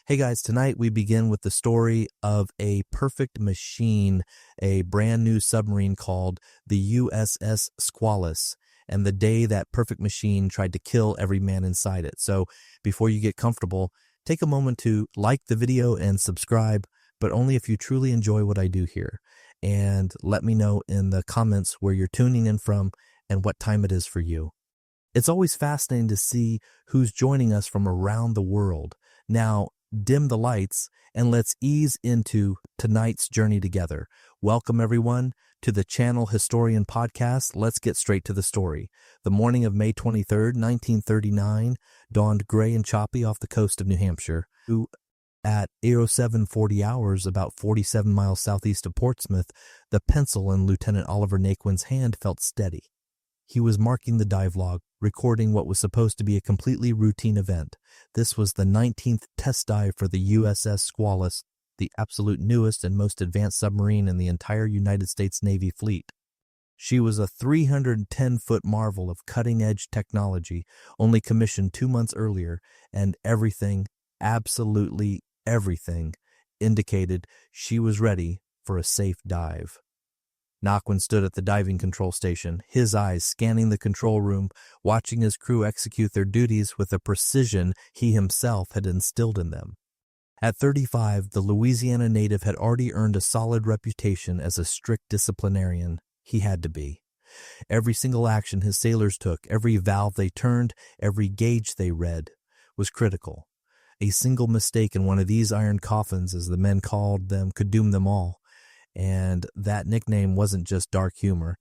Hey guys, tonight we begin with the story of a perfect machine, a brand new submarine called the USS Squalus, and the day that perfect machine tried to kill every man inside it. So before you get comfortable, take a moment to like the video and subscribe, but only if you truly enjoy what I do here. And let me know in the comments where you're tuning in from and what time it is for you. It's always fascinating to see who's joining us from around the world. Now, dim the lights and let's ease into tonight's journey together. Welcome everyone to the Channel Historian Podcast. Let's get straight to the story. The morning of May 23rd, 1939, dawned gray and choppy off the coast of New Hampshire. At 8:07:40 hours, about 47 miles southeast of Portsmouth, the pencil in Lieutenant Oliver Naquin's hand felt steady. He was marking the dive log, recording what was supposed to be a completely routine event. This was the 19th test dive for the USS Squalus, the absolute newest and most advanced submarine in the entire United States Navy fleet. She was a 310-foot marvel of cutting-edge technology, only commissioned 2 months earlier, and everything, absolutely everything, indicated she was ready for a safe dive. Naquin stood at the diving control station, his eyes scanning the control room, watching his crew execute their duties with a precision he himself had instilled in them. At 35, the Louisiana native had already earned a solid reputation as a strict disciplinarian. He had to be. Every single action his sailors took, every valve they turned, every gauge they read, was critical. A single mistake in one of these iron coffins, as the men called them, could doom them all. And that nickname wasn't just dark humor.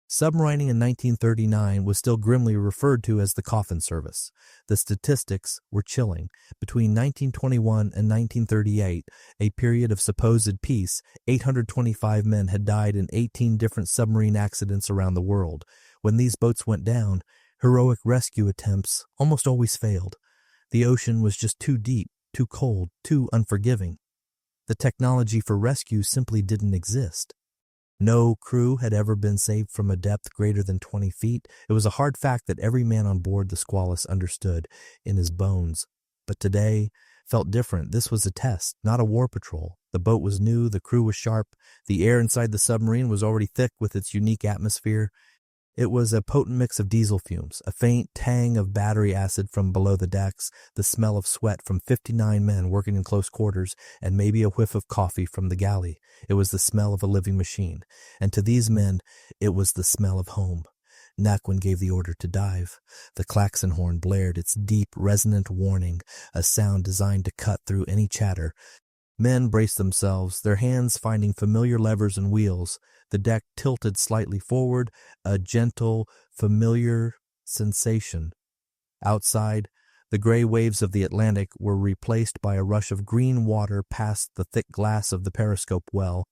Submarining in 1939 was still grimly referred to as the coffin service. The statistics were chilling. Between 1921 and 1938, a period of supposed peace, 825 men had died in 18 different submarine accidents around the world. When these boats went down, heroic rescue attempts almost always failed. The ocean was just too deep, too cold, too unforgiving. The technology for rescue simply didn't exist. No crew had ever been saved from a depth greater than 20 feet. It was a hard fact that every man on board the Squalus understood in his bones. But today felt different. This was a test, not a war patrol. The boat was new, the crew was sharp, the air inside the submarine was already thick with its unique atmosphere. It was a potent mix of diesel fumes, a faint tang of battery acid from below the decks, the smell of sweat from 59 men working in close quarters, and maybe a whiff of coffee from the galley. It was the smell of a living machine. And to these men, it was the smell of home. Naquin gave the order to dive. The klaxon horn blared its deep, resonant warning, a sound designed to cut through any chatter. Men braced themselves, their hands finding familiar levers and wheels. The deck tilted slightly forward, a gentle, familiar sensation. Outside, the gray waves of the Atlantic were replaced by a rush of green water past the thick glass of the periscope well.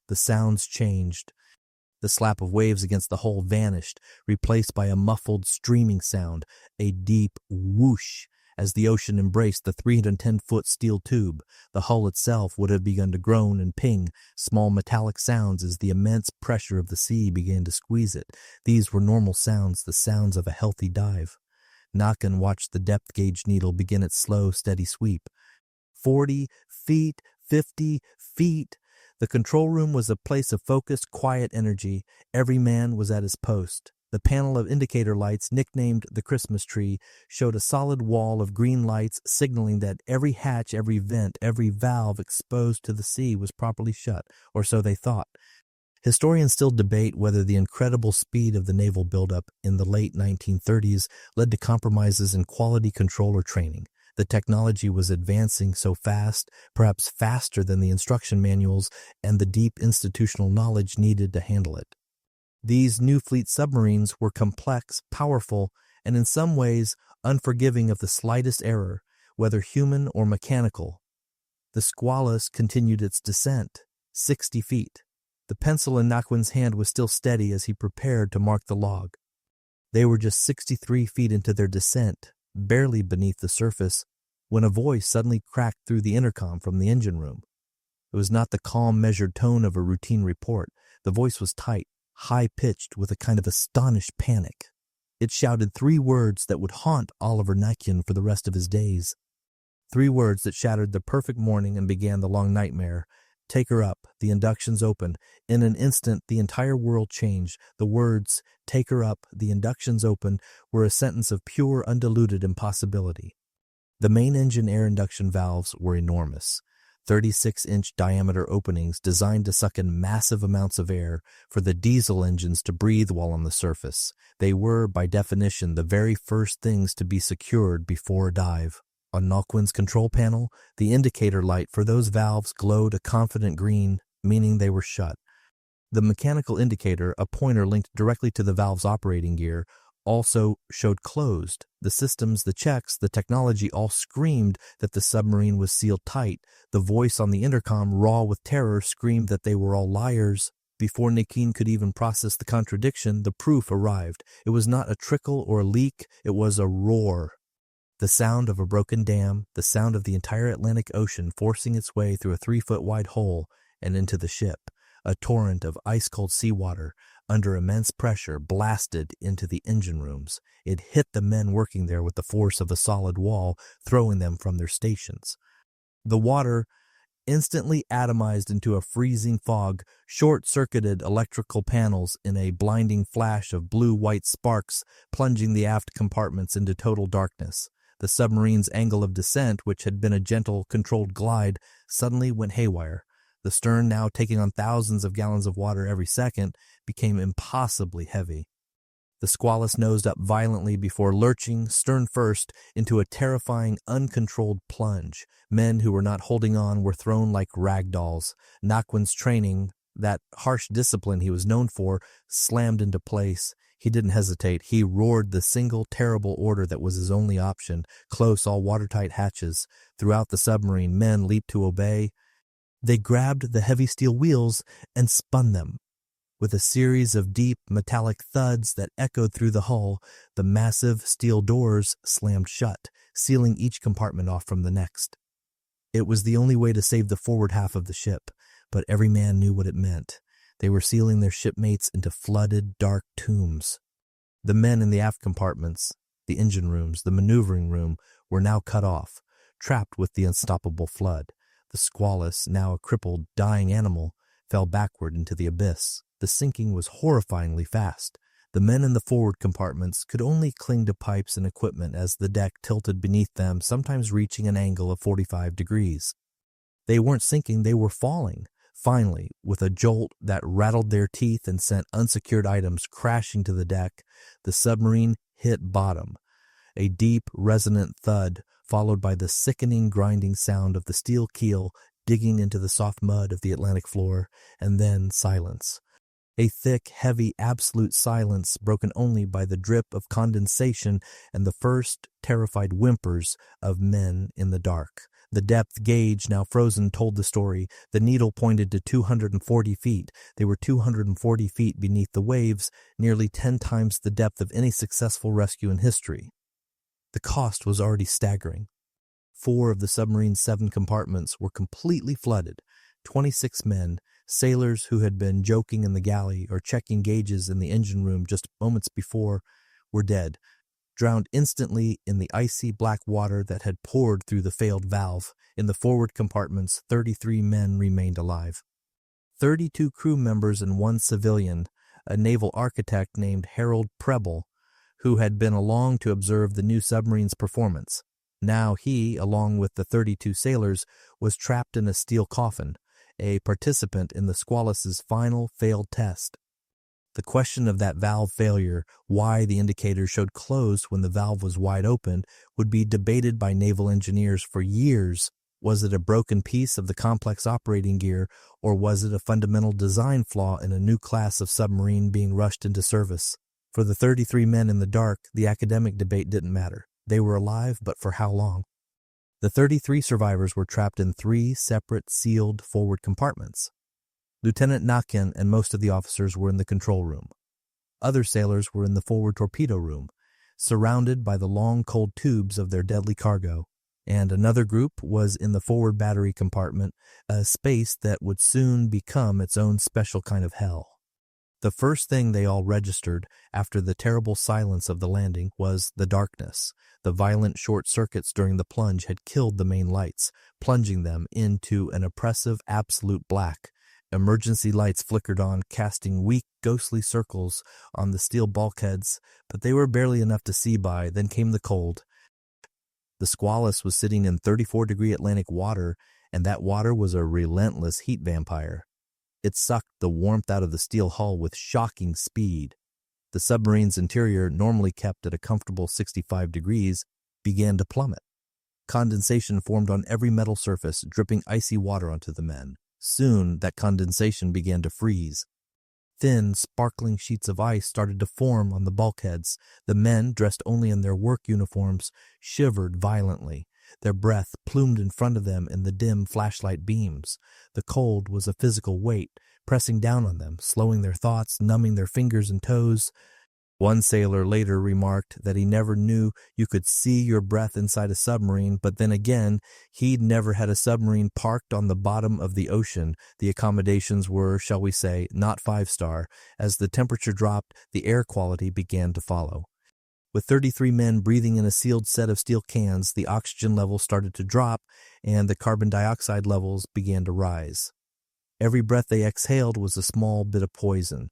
The sounds changed. The slap of waves against the hull vanished, replaced by a muffled, streaming sound, a deep whoosh, as the ocean embraced the 310-foot steel tube. The hull itself would have begun to groan and ping, small metallic sounds as the immense pressure of the sea began to squeeze it. These were normal sounds, the sounds of a healthy dive. Naquin watched the depth gauge needle begin its slow, steady sweep. 40 feet, 50 feet. The control room was a place of focused, quiet energy. Every man was at his post. The panel of indicator lights, nicknamed the Christmas tree, showed a solid wall of green lights signaling that every hatch, every vent, every valve exposed to the sea was properly shut, or so they thought. Historians still debate whether the incredible speed of the naval buildup in the late 1930s led to compromises in quality control or training. The technology was advancing so fast, perhaps faster than the instruction manuals and the deep institutional knowledge needed to handle it. These new fleet submarines were complex, powerful, and in some ways unforgiving of the slightest error, whether human or mechanical. The Squalus continued its descent, 60 feet. The pencil in Naquin's hand was still steady as he prepared to mark the log. They were just 63 feet into their descent, barely beneath the surface, when a voice suddenly cracked through the intercom from the engine room. It was not the calm, measured tone of a routine report. The voice was tight, high-pitched with a kind of astonished panic. It shouted 3 words that would haunt Oliver Naquin for the rest of his days. 3 words that shattered the perfect morning and began the long nightmare. Take her up. The inductions opened. In an instant, the entire world changed. The words, take her up, the inductions opened, were a sentence of pure, undiluted impossibility. The main engine air induction valves were enormous. 36-inch diameter openings designed to suck in massive amounts of air for the diesel engines to breathe while on the surface. They were, by definition, the very first things to be secured before a dive. On Nalquin's control panel, the indicator light for those valves glowed a confident green, meaning they were shut. The mechanical indicator, a pointer linked directly to the valve's operating gear, also showed closed. The systems, the checks, the technology all screamed that the submarine was sealed tight. The voice on the intercom, raw with terror, screamed that they were all liars. Before Nikin could even process the contradiction, the proof arrived. It was not a trickle or a leak, it was a roar. The sound of a broken dam, the sound of the entire Atlantic Ocean forcing its way through a 3-foot wide hole and into the ship. A torrent of ice-cold seawater, under immense pressure, blasted into the engine rooms. It hit the men working there with the force of a solid wall, throwing them from their stations. The water instantly atomized into a freezing fog, short-circuited electrical panels in a blinding flash of blue-white sparks, plunging the aft compartments into total darkness. The submarine's angle of descent, which had been a gentle, controlled glide, suddenly went haywire. The stern, now taking on thousands of gallons of water every second, became impossibly heavy. The Squalus nosed up violently before lurching, stern first, into a terrifying, uncontrolled plunge. Men who were not holding on were thrown like rag dolls. Nalquin's training, that harsh discipline he was known for, slammed into place. He didn't hesitate. He roared the single terrible order that was his only option. Close all watertight hatches. Throughout the submarine, men leaped to obey. They grabbed the heavy steel wheels and spun them. With a series of deep metallic thuds that echoed through the hull, the massive steel doors slammed shut, sealing each compartment off from the next. It was the only way to save the forward half of the ship, but every man knew what it meant. They were sealing their shipmates into flooded, dark tombs. The men in the aft compartments, the engine rooms, the maneuvering room, were now cut off, trapped with the unstoppable flood. The Squalus, now a crippled, dying animal, fell backward into the abyss. The sinking was horrifyingly fast. The men in the forward compartments could only cling to pipes and equipment as the deck tilted beneath them, sometimes reaching an angle of 45 degrees. They weren't sinking, they were falling. Finally, with a jolt that rattled their teeth and sent unsecured items crashing to the deck, the submarine hit bottom. A deep, resonant thud, followed by the sickening, grinding sound of the steel keel digging into the soft mud of the Atlantic floor, and then silence. A thick, heavy, absolute silence broken only by the drip of condensation and the first terrified whimpers of men in the dark. The depth gauge, now frozen, told the story. The needle pointed to 240 feet. They were 240 feet beneath the waves, nearly 10 times the depth of any successful rescue in history. The cost was already staggering. 4 of the submarine's 7 compartments were completely flooded. 26 men, sailors who had been joking in the galley or checking gauges in the engine room just moments before, were dead, drowned instantly in the icy black water that had poured through the failed valve. In the forward compartments, 33 men remained alive. 32 crew members and 1 civilian, a naval architect named Harold Preble, who had been along to observe the new submarine's performance. Now he, along with the 32 sailors, was trapped in a steel coffin, a participant in the Squalus's final failed test. The question of that valve failure, why the indicator showed closed when the valve was wide open, would be debated by naval engineers for years. Was it a broken piece of the complex operating gear, or was it a fundamental design flaw in a new class of submarine being rushed into service? For the 33 men in the dark, the academic debate didn't matter. They were alive, but for how long? The 33 survivors were trapped in 3 separate sealed forward compartments. Lieutenant Nalquin and most of the officers were in the control room. Other sailors were in the forward torpedo room, surrounded by the long cold tubes of their deadly cargo, and another group was in the forward battery compartment, a space that would soon become its own special kind of hell. The first thing they all registered after the terrible silence of the landing was the darkness. The violent short circuits during the plunge had killed the main lights, plunging them into an oppressive absolute black. Emergency lights flickered on, casting weak, ghostly circles on the steel bulkheads, but they were barely enough to see by. Then came the cold. The Squalus was sitting in 34-degree Atlantic water, and that water was a relentless heat vampire. It sucked the warmth out of the steel hull with shocking speed. The submarine's interior, normally kept at a comfortable 65 degrees, began to plummet. Condensation formed on every metal surface, dripping icy water onto the men. Soon, that condensation began to freeze. Thin, sparkling sheets of ice started to form on the bulkheads. The men, dressed only in their work uniforms, shivered violently. Their breath plumed in front of them in the dim flashlight beams. The cold was a physical weight, pressing down on them, slowing their thoughts, numbing their fingers and toes. One sailor later remarked that he never knew you could see your breath inside a submarine, but then again, he'd never had a submarine parked on the bottom of the ocean. The accommodations were, shall we say, not 5-star. As the temperature dropped, the air quality began to follow. With 33 men breathing in a sealed set of steel cans, the oxygen levels started to drop and the carbon dioxide levels began to rise. Every breath they exhaled was a small bit of poison.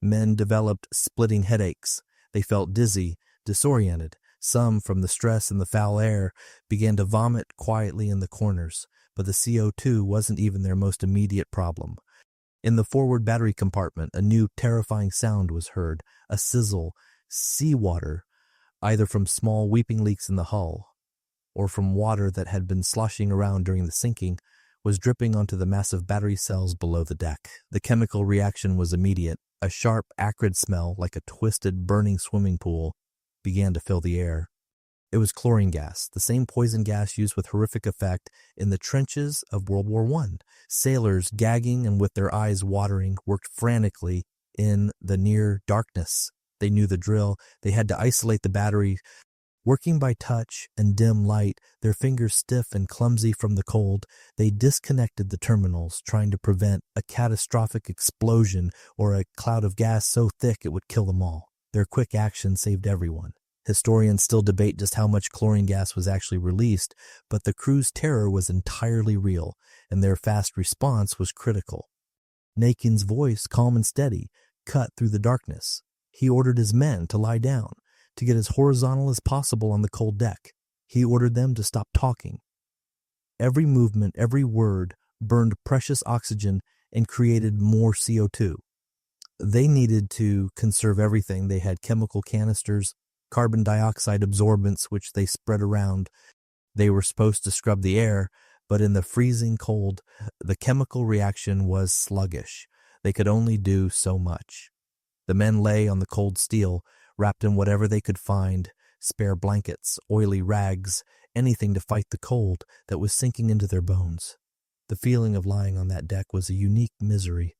Men developed splitting headaches. They felt dizzy, disoriented. Some, from the stress and the foul air, began to vomit quietly in the corners, but the CO2 wasn't even their most immediate problem. In the forward battery compartment, a new terrifying sound was heard, a sizzle, seawater, either from small weeping leaks in the hull, or from water that had been sloshing around during the sinking, was dripping onto the massive battery cells below the deck. The chemical reaction was immediate. A sharp, acrid smell, like a twisted, burning swimming pool, began to fill the air. It was chlorine gas, the same poison gas used with horrific effect in the trenches of World War I. Sailors, gagging and with their eyes watering, worked frantically in the near darkness. They knew the drill. They had to isolate the battery. Working by touch and dim light, their fingers stiff and clumsy from the cold, they disconnected the terminals, trying to prevent a catastrophic explosion or a cloud of gas so thick it would kill them all. Their quick action saved everyone. Historians still debate just how much chlorine gas was actually released, but the crew's terror was entirely real, and their fast response was critical. Nakin's voice, calm and steady, cut through the darkness. He ordered his men to lie down, to get as horizontal as possible on the cold deck. He ordered them to stop talking. Every movement, every word burned precious oxygen and created more CO2. They needed to conserve everything. They had chemical canisters, carbon dioxide absorbents, which they spread around. They were supposed to scrub the air, but in the freezing cold, the chemical reaction was sluggish. They could only do so much. The men lay on the cold steel, wrapped in whatever they could find, spare blankets, oily rags, anything to fight the cold that was sinking into their bones. The feeling of lying on that deck was a unique misery.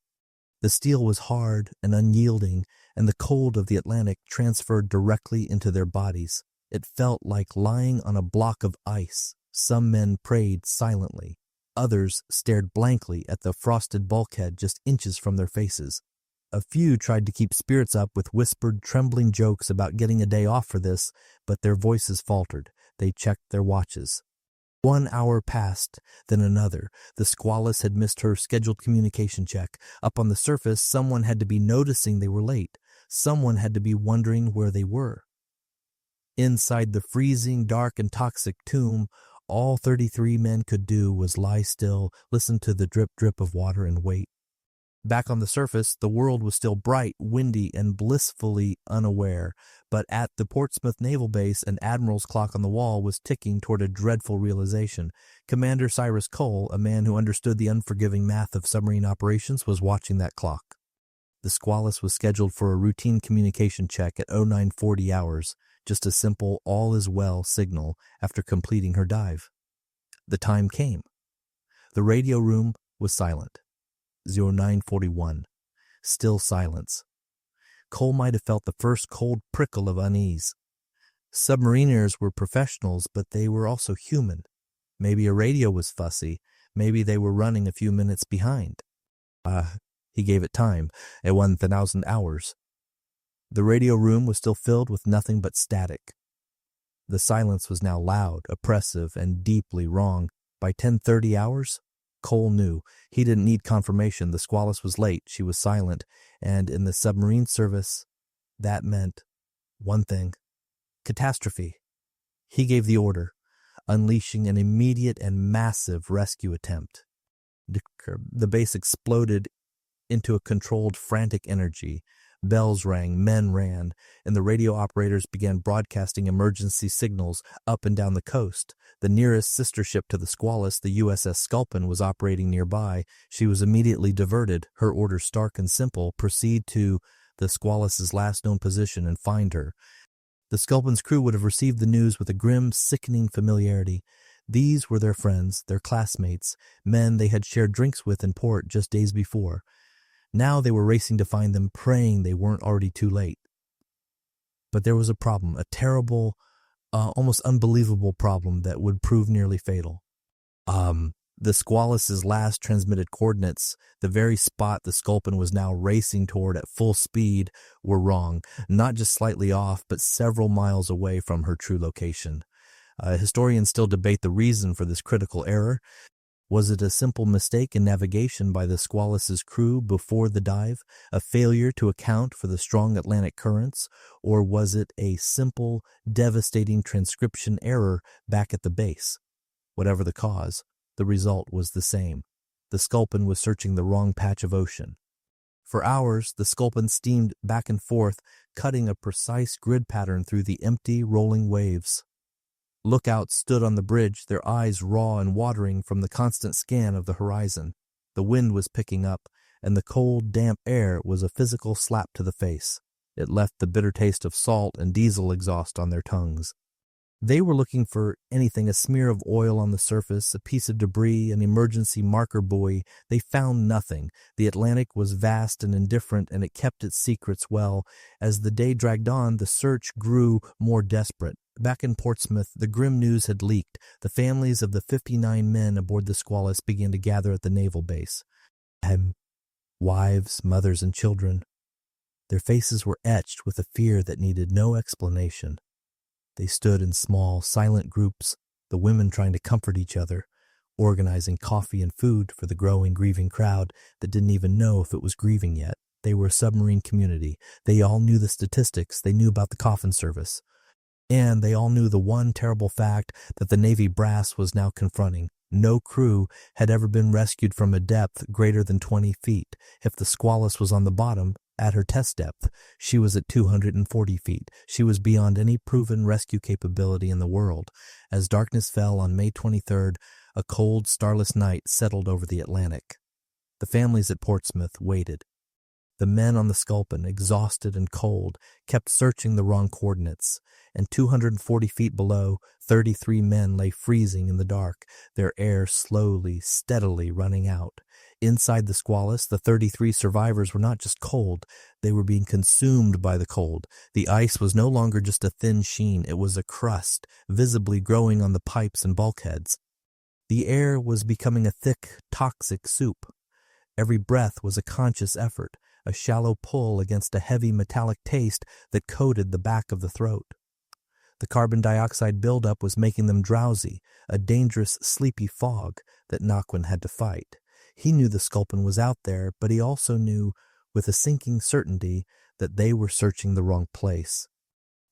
The steel was hard and unyielding, and the cold of the Atlantic transferred directly into their bodies. It felt like lying on a block of ice. Some men prayed silently. Others stared blankly at the frosted bulkhead just inches from their faces. A few tried to keep spirits up with whispered, trembling jokes about getting a day off for this, but their voices faltered. They checked their watches. 1 hour passed, then another. The Squalus had missed her scheduled communication check. Up on the surface, someone had to be noticing they were late. Someone had to be wondering where they were. Inside the freezing, dark, and toxic tomb, all 33 men could do was lie still, listen to the drip-drip of water, and wait. Back on the surface, the world was still bright, windy, and blissfully unaware, but at the Portsmouth Naval Base, an admiral's clock on the wall was ticking toward a dreadful realization. Commander Cyrus Cole, a man who understood the unforgiving math of submarine operations, was watching that clock. The Squalus was scheduled for a routine communication check at 0940 hours, just a simple all is well signal after completing her dive. The time came. The radio room was silent. 0941. Still silence. Cole might have felt the first cold prickle of unease. Submariners were professionals, but they were also human. Maybe a radio was fussy. Maybe they were running a few minutes behind. He gave it time, at 1,000 hours. The radio room was still filled with nothing but static. The silence was now loud, oppressive, and deeply wrong. By 10:30 hours, Cole knew. He didn't need confirmation. The Squalus was late, she was silent, and in the submarine service, that meant one thing: catastrophe. He gave the order, unleashing an immediate and massive rescue attempt. The base exploded into a controlled, frantic energy. Bells rang, men ran, and the radio operators began broadcasting emergency signals up and down the coast. The nearest sister ship to the Squalus, the USS Sculpin, was operating nearby. She was immediately diverted. Her order, stark and simple: proceed to the Squalus's last known position and find her. The Sculpin's crew would have received the news with a grim, sickening familiarity. These were their friends, their classmates, men they had shared drinks with in port just days before. Now they were racing to find them, praying they weren't already too late. But there was a problem, a terrible, almost unbelievable problem that would prove nearly fatal. The Squalus's last transmitted coordinates, the very spot the Sculpin was now racing toward at full speed, were wrong, not just slightly off, but several miles away from her true location. Historians still debate the reason for this critical error. Was it a simple mistake in navigation by the Squalus's crew before the dive, a failure to account for the strong Atlantic currents, or was it a simple, devastating transcription error back at the base? Whatever the cause, the result was the same. The Sculpin was searching the wrong patch of ocean. For hours, the Sculpin steamed back and forth, cutting a precise grid pattern through the empty, rolling waves. Lookouts stood on the bridge, their eyes raw and watering from the constant scan of the horizon. The wind was picking up, and the cold, damp air was a physical slap to the face. It left the bitter taste of salt and diesel exhaust on their tongues. They were looking for anything: a smear of oil on the surface, a piece of debris, an emergency marker buoy. They found nothing. The Atlantic was vast and indifferent, and it kept its secrets well. As the day dragged on, the search grew more desperate. Back in Portsmouth, the grim news had leaked. The families of the 59 men aboard the Squalus began to gather at the naval base. Wives, mothers, and children. Their faces were etched with a fear that needed no explanation. They stood in small, silent groups, the women trying to comfort each other, organizing coffee and food for the growing, grieving crowd that didn't even know if it was grieving yet. They were a submarine community. They all knew the statistics. They knew about the coffin service. And they all knew the one terrible fact that the Navy brass was now confronting. No crew had ever been rescued from a depth greater than 20 feet. If the Squalus was on the bottom, at her test depth, she was at 240 feet. She was beyond any proven rescue capability in the world. As darkness fell on May 23rd, a cold, starless night settled over the Atlantic. The families at Portsmouth waited. The men on the Sculpin, exhausted and cold, kept searching the wrong coordinates, and 240 feet below, 33 men lay freezing in the dark, their air slowly, steadily running out. Inside the Squalus, the 33 survivors were not just cold, they were being consumed by the cold. The ice was no longer just a thin sheen, it was a crust, visibly growing on the pipes and bulkheads. The air was becoming a thick, toxic soup. Every breath was a conscious effort, a shallow pull against a heavy metallic taste that coated the back of the throat. The carbon dioxide buildup was making them drowsy, a dangerous, sleepy fog that Nocquin had to fight. He knew the Sculpin was out there, but he also knew, with a sinking certainty, that they were searching the wrong place.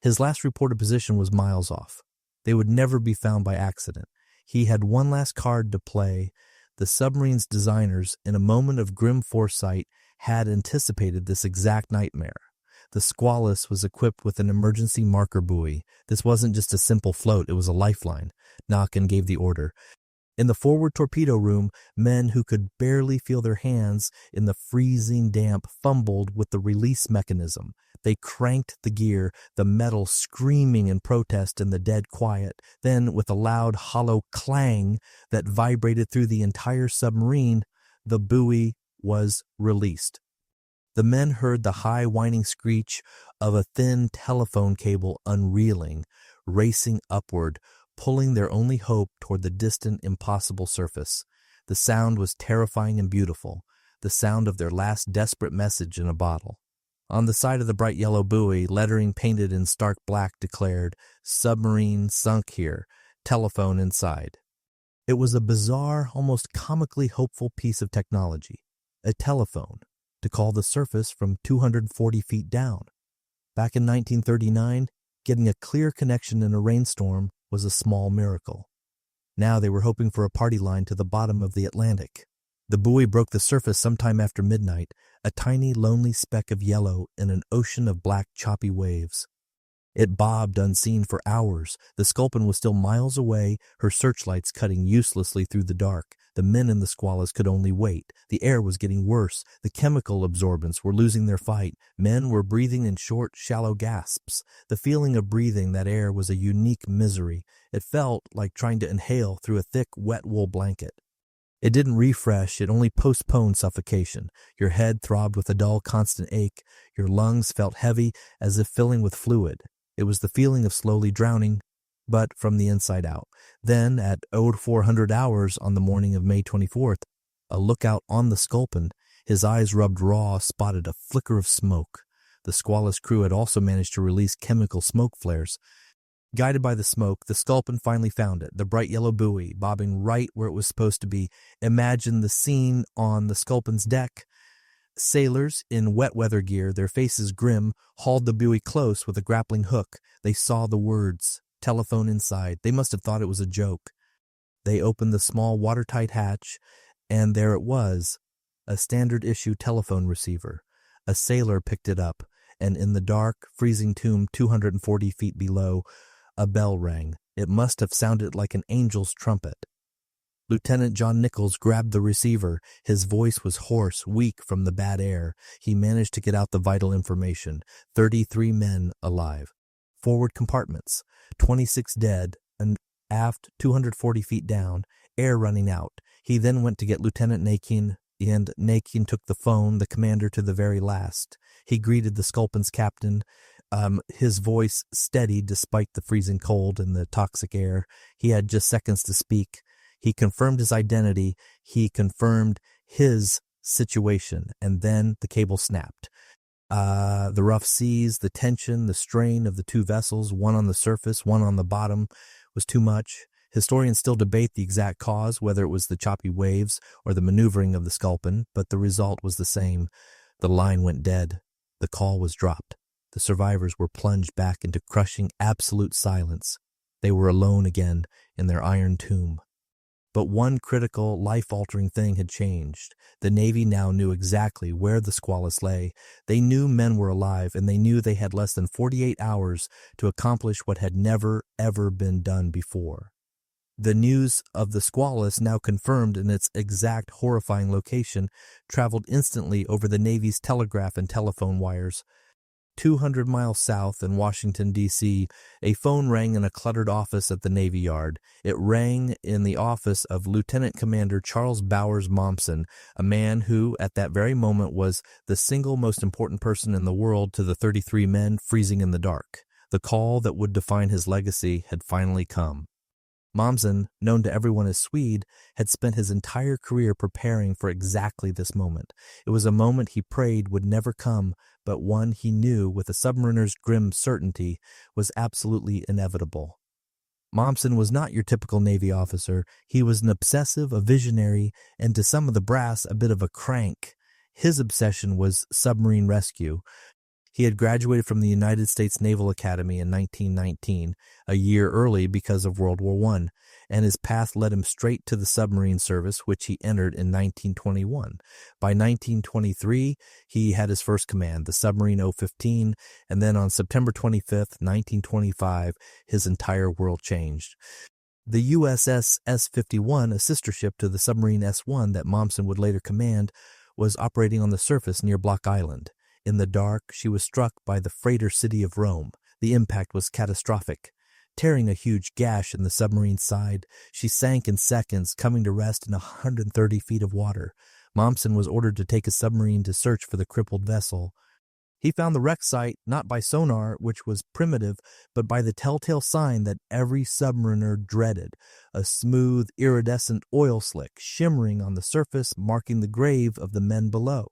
His last reported position was miles off. They would never be found by accident. He had one last card to play. The submarine's designers, in a moment of grim foresight, had anticipated this exact nightmare. The Squalus was equipped with an emergency marker buoy. This wasn't just a simple float, it was a lifeline. Nocquin gave the order. In the forward torpedo room, men who could barely feel their hands in the freezing damp fumbled with the release mechanism. They cranked the gear, the metal screaming in protest in the dead quiet. Then, with a loud, hollow clang that vibrated through the entire submarine, the buoy was released. The men heard the high whining screech of a thin telephone cable unreeling, racing upward, pulling their only hope toward the distant, impossible surface. The sound was terrifying and beautiful. the sound of their last desperate message in a bottle. On the side of the bright yellow buoy, lettering painted in stark black declared, "Submarine sunk here, telephone inside." It was a bizarre, almost comically hopeful piece of technology, a telephone, to call the surface from 240 feet down. Back in 1939, getting a clear connection in a rainstorm was a small miracle. Now they were hoping for a party line to the bottom of the Atlantic. The buoy broke the surface sometime after midnight, a tiny, lonely speck of yellow in an ocean of black, choppy waves. It bobbed unseen for hours. The Sculpin was still miles away, her searchlights cutting uselessly through the dark. The men in the Squalus could only wait. The air was getting worse. The chemical absorbents were losing their fight. Men were breathing in short, shallow gasps. The feeling of breathing that air was a unique misery. It felt like trying to inhale through a thick, wet wool blanket. It didn't refresh, it only postponed suffocation. Your head throbbed with a dull, constant ache. Your lungs felt heavy, as if filling with fluid. It was the feeling of slowly drowning, but from the inside out. Then, at 0400 hours on the morning of May 24th, a lookout on the Sculpin, his eyes rubbed raw, spotted a flicker of smoke. The Squalus crew had also managed to release chemical smoke flares. Guided by the smoke, the Sculpin finally found it, the bright yellow buoy, bobbing right where it was supposed to be. Imagine the scene on the Sculpin's deck. Sailors, in wet weather gear, their faces grim, hauled the buoy close with a grappling hook. They saw the words, "Telephone inside." They must have thought it was a joke. They opened the small watertight hatch, and there it was, a standard-issue telephone receiver. A sailor picked it up, and in the dark, freezing tomb 240 feet below, a bell rang. It must have sounded like an angel's trumpet. Lieutenant John Nichols grabbed the receiver. His voice was hoarse, weak from the bad air. He managed to get out the vital information. 33 men alive. Forward compartments, 26 dead, and aft 240 feet down, air running out. He then went to get Lieutenant Nakin, and Nakin took the phone, the commander, to the very last. He greeted the Sculpin's captain. His voice steady despite the freezing cold and the toxic air. He had just seconds to speak. He confirmed his identity, he confirmed his situation, and then the cable snapped. The rough seas, the tension, the strain of the two vessels, one on the surface, one on the bottom, was too much. Historians still debate the exact cause, whether it was the choppy waves or the maneuvering of the Sculpin, but the result was the same. The line went dead. The call was dropped. The survivors were plunged back into crushing absolute silence. They were alone again in their iron tomb. But one critical, life-altering thing had changed. The Navy now knew exactly where the Squalus lay. They knew men were alive, and they knew they had less than 48 hours to accomplish what had never, ever been done before. The news of the Squalus, now confirmed in its exact horrifying location, traveled instantly over the Navy's telegraph and telephone wires. 200 miles south in Washington, D.C., a phone rang in a cluttered office at the Navy Yard. It rang in the office of Lieutenant Commander Charles Bowers Momsen, a man who, at that very moment, was the single most important person in the world to the 33 men freezing in the dark. The call that would define his legacy had finally come. Momsen, known to everyone as Swede, had spent his entire career preparing for exactly this moment. It was a moment he prayed would never come, but one he knew with a submariner's grim certainty was absolutely inevitable. Momsen was not your typical Navy officer. He was an obsessive, a visionary, and to some of the brass, a bit of a crank. His obsession was submarine rescue. He had graduated from the United States Naval Academy in 1919, a year early because of World War I, and his path led him straight to the submarine service, which he entered in 1921. By 1923, he had his first command, the submarine 015, and then on September 25th, 1925, his entire world changed. The USS S-51, a sister ship to the submarine S-1 that Momsen would later command, was operating on the surface near Block Island. In the dark, she was struck by the freighter city of Rome. The impact was catastrophic. Tearing a huge gash in the submarine's side, she sank in seconds, coming to rest in 130 feet of water. Momsen was ordered to take a submarine to search for the crippled vessel. He found the wreck site not by sonar, which was primitive, but by the telltale sign that every submariner dreaded, a smooth, iridescent oil slick shimmering on the surface, marking the grave of the men below.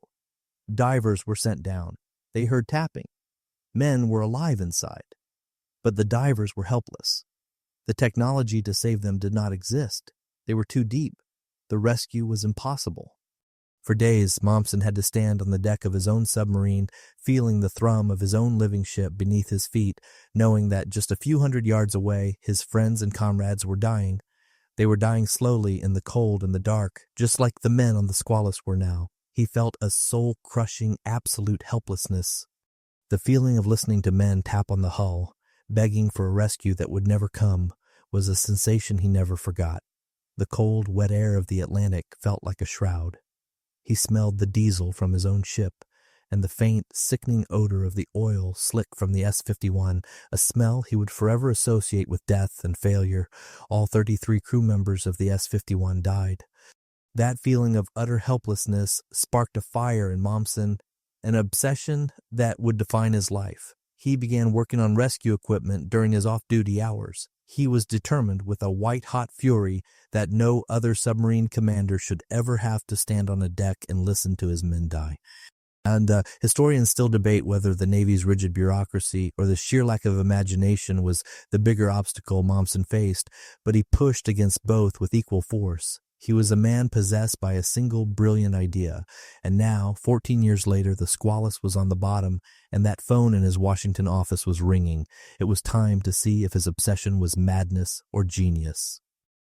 Divers were sent down. They heard tapping. Men were alive inside. But the divers were helpless. The technology to save them did not exist. They were too deep. The rescue was impossible. For days, Momsen had to stand on the deck of his own submarine, feeling the thrum of his own living ship beneath his feet, knowing that just a few hundred yards away, his friends and comrades were dying. They were dying slowly in the cold and the dark, just like the men on the Squalus were now. He felt a soul-crushing, absolute helplessness. The feeling of listening to men tap on the hull, begging for a rescue that would never come, was a sensation he never forgot. The cold, wet air of the Atlantic felt like a shroud. He smelled the diesel from his own ship, and the faint, sickening odor of the oil slick from the S-51, a smell he would forever associate with death and failure. All 33 crew members of the S-51 died. That feeling of utter helplessness sparked a fire in Momsen, an obsession that would define his life. He began working on rescue equipment during his off-duty hours. He was determined with a white-hot fury that no other submarine commander should ever have to stand on a deck and listen to his men die. And historians still debate whether the Navy's rigid bureaucracy or the sheer lack of imagination was the bigger obstacle Momsen faced, but he pushed against both with equal force. He was a man possessed by a single brilliant idea, and now, 14 years later, the Squalus was on the bottom, and that phone in his Washington office was ringing. It was time to see if his obsession was madness or genius.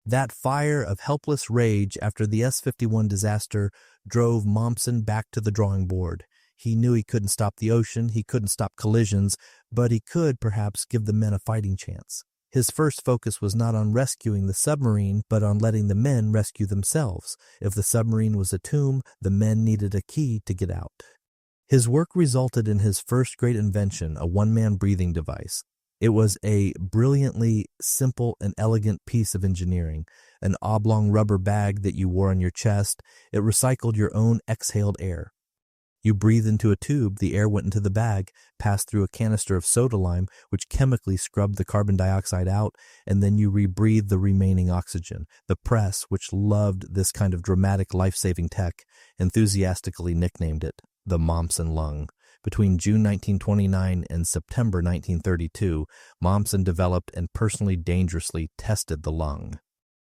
That fire of helpless rage after the S-51 disaster drove Momsen back to the drawing board. He knew he couldn't stop the ocean, he couldn't stop collisions, but he could perhaps give the men a fighting chance. His first focus was not on rescuing the submarine, but on letting the men rescue themselves. If the submarine was a tomb, the men needed a key to get out. His work resulted in his first great invention, a one-man breathing device. It was a brilliantly simple and elegant piece of engineering, an oblong rubber bag that you wore on your chest. It recycled your own exhaled air. You breathed into a tube, the air went into the bag, passed through a canister of soda lime, which chemically scrubbed the carbon dioxide out, and then you rebreathed the remaining oxygen. The press, which loved this kind of dramatic life-saving tech, enthusiastically nicknamed it the Momsen lung. Between June 1929 and September 1932, Momsen developed and personally dangerously tested the lung.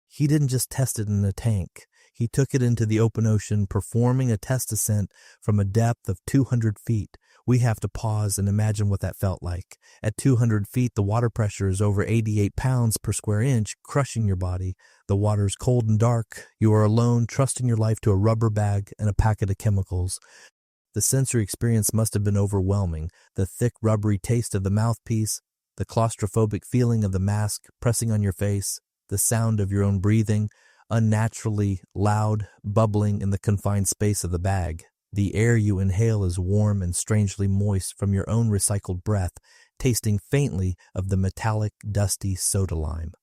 He didn't just test it in a tank. He took it into the open ocean, performing a test descent from a depth of 200 feet. We have to pause and imagine what that felt like. At 200 feet, the water pressure is over 88 pounds per square inch, crushing your body. The water's cold and dark. You are alone, trusting your life to a rubber bag and a packet of chemicals. The sensory experience must have been overwhelming. The thick, rubbery taste of the mouthpiece, the claustrophobic feeling of the mask pressing on your face, the sound of your own breathing, unnaturally loud, bubbling in the confined space of the bag. The air you inhale is warm and strangely moist from your own recycled breath, tasting faintly of the metallic, dusty soda lime.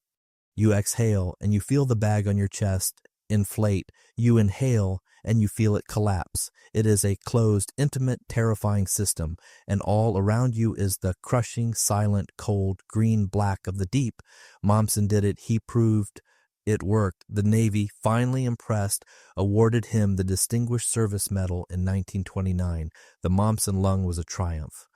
You exhale and you feel the bag on your chest inflate. You inhale and you feel it collapse. It is a closed, intimate, terrifying system, and all around you is the crushing, silent, cold, green-black of the deep. Momsen did it. He proved it worked. The Navy, finally impressed, awarded him the Distinguished Service Medal in 1929. The Momsen lung was a triumph.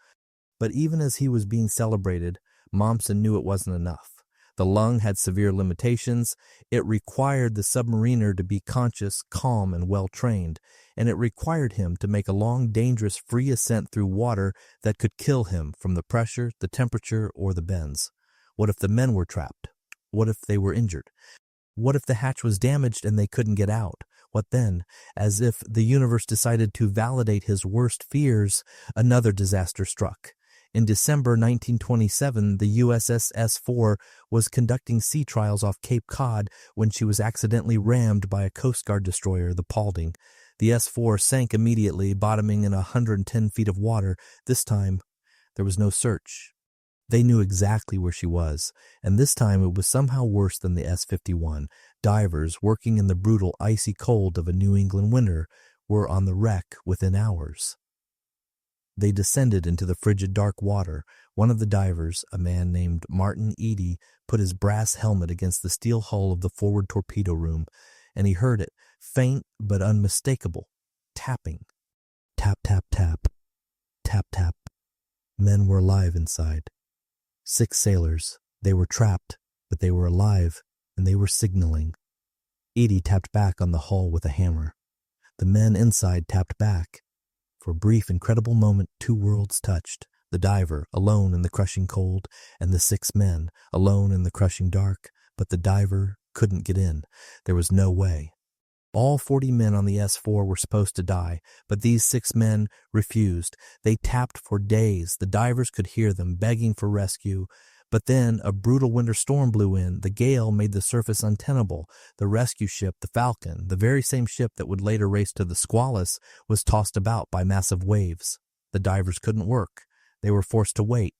But even as he was being celebrated, Momsen knew it wasn't enough. The lung had severe limitations. It required the submariner to be conscious, calm, and well-trained, and it required him to make a long, dangerous, free ascent through water that could kill him from the pressure, the temperature, or the bends. What if the men were trapped? What if they were injured? What if the hatch was damaged and they couldn't get out? What then? As if the universe decided to validate his worst fears, another disaster struck. In December 1927, the USS S4 was conducting sea trials off Cape Cod when she was accidentally rammed by a Coast Guard destroyer, the Paulding. The S4 sank immediately, bottoming in 110 feet of water. This time, there was no search. They knew exactly where she was, and this time it was somehow worse than the S-51. Divers, working in the brutal, icy cold of a New England winter, were on the wreck within hours. They descended into the frigid dark water. One of the divers, a man named Martin Eady, put his brass helmet against the steel hull of the forward torpedo room, and he heard it, faint but unmistakable, tapping. Tap, tap, tap. Tap, tap. Men were alive inside. 6 sailors. They were trapped, but they were alive, and they were signaling. Eady tapped back on the hull with a hammer. The men inside tapped back. For a brief, incredible moment, 2 worlds touched. The diver, alone in the crushing cold, and the 6 men, alone in the crushing dark. But the diver couldn't get in. There was no way. All 40 men on the S4 were supposed to die, but these 6 men refused. They tapped for days. The divers could hear them begging for rescue. But then a brutal winter storm blew in. The gale made the surface untenable. The rescue ship, the Falcon, the very same ship that would later race to the Squalus, was tossed about by massive waves. The divers couldn't work. They were forced to wait.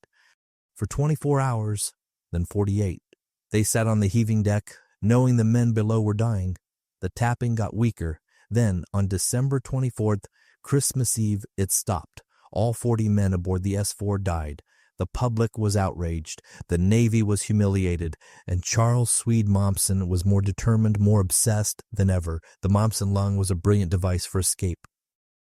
For 24 hours, then 48. They sat on the heaving deck, knowing the men below were dying. The tapping got weaker. Then, on December 24th, Christmas Eve, it stopped. All 40 men aboard the S4 died. The public was outraged, the Navy was humiliated, and Charles Swede Momsen was more determined, more obsessed than ever. The Momsen lung was a brilliant device for escape.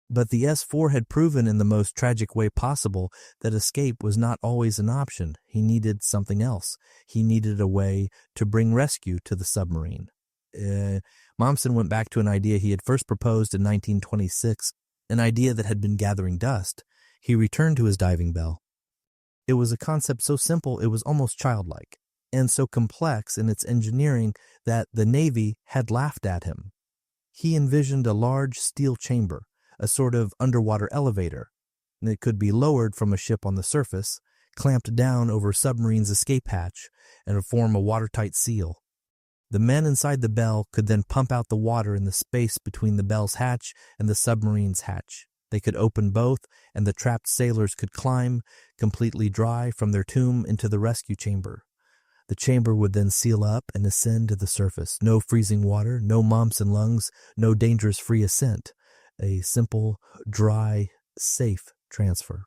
But the S4 had proven in the most tragic way possible that escape was not always an option. He needed something else. He needed a way to bring rescue to the submarine. Momsen went back to an idea he had first proposed in 1926, an idea that had been gathering dust. He returned to his diving bell. It was a concept so simple it was almost childlike, and so complex in its engineering that the Navy had laughed at him. He envisioned a large steel chamber, a sort of underwater elevator. It could be lowered from a ship on the surface, clamped down over a submarine's escape hatch, and form a watertight seal. The men inside the bell could then pump out the water in the space between the bell's hatch and the submarine's hatch. They could open both, and the trapped sailors could climb, completely dry, from their tomb into the rescue chamber. The chamber would then seal up and ascend to the surface. No freezing water, no Momsen lungs, no dangerous free ascent. A simple, dry, safe transfer.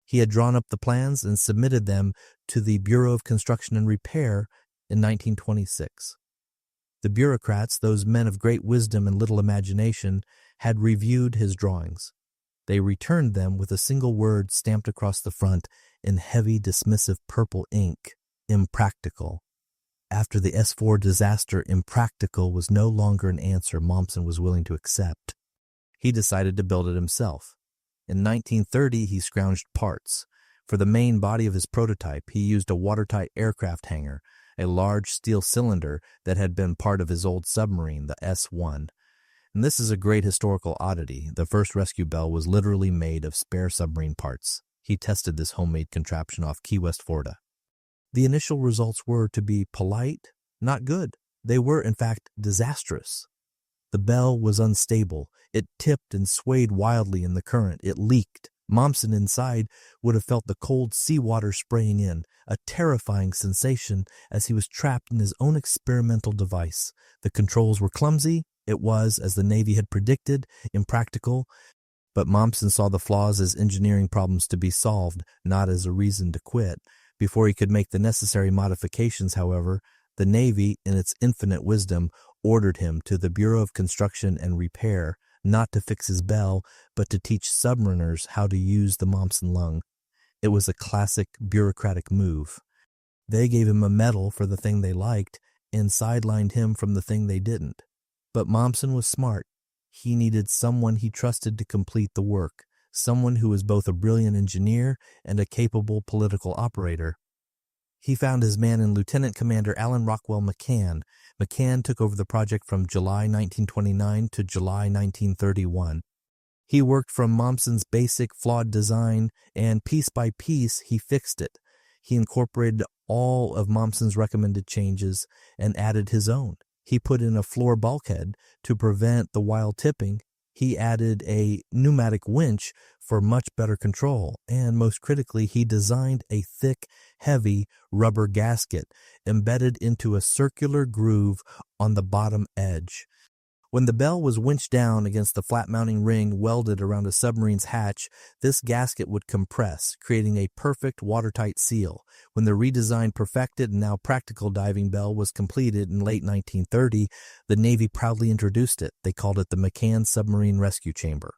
He had drawn up the plans and submitted them to the Bureau of Construction and Repair in 1926. The bureaucrats, those men of great wisdom and little imagination, had reviewed his drawings. They returned them with a single word stamped across the front in heavy, dismissive purple ink: impractical. After the S4 disaster, impractical was no longer an answer Momsen was willing to accept. He decided to build it himself. In 1930, he scrounged parts. For the main body of his prototype, he used a watertight aircraft hangar, a large steel cylinder that had been part of his old submarine, the S1. And this is a great historical oddity. The first rescue bell was literally made of spare submarine parts. He tested this homemade contraption off Key West, Florida. The initial results were, to be polite, not good. They were, in fact, disastrous. The bell was unstable. It tipped and swayed wildly in the current. It leaked. Momsen inside would have felt the cold seawater spraying in, a terrifying sensation as he was trapped in his own experimental device. The controls were clumsy. It was, as the Navy had predicted, impractical, but Momsen saw the flaws as engineering problems to be solved, not as a reason to quit. Before he could make the necessary modifications, however, the Navy, in its infinite wisdom, ordered him to the Bureau of Construction and Repair, not to fix his bell, but to teach submariners how to use the Momsen lung. It was a classic bureaucratic move. They gave him a medal for the thing they liked and sidelined him from the thing they didn't. But Momsen was smart. He needed someone he trusted to complete the work, someone who was both a brilliant engineer and a capable political operator. He found his man in Lieutenant Commander Alan Rockwell McCann. McCann took over the project from July 1929 to July 1931. He worked from Momsen's basic, flawed design, and piece by piece, he fixed it. He incorporated all of Momsen's recommended changes and added his own. He put in a floor bulkhead to prevent the wild tipping. He added a pneumatic winch for much better control. And most critically, he designed a thick, heavy rubber gasket embedded into a circular groove on the bottom edge. When the bell was winched down against the flat mounting ring welded around a submarine's hatch, this gasket would compress, creating a perfect watertight seal. When the redesigned, perfected, and now practical diving bell was completed in late 1930, the Navy proudly introduced it. They called it the McCann Submarine Rescue Chamber.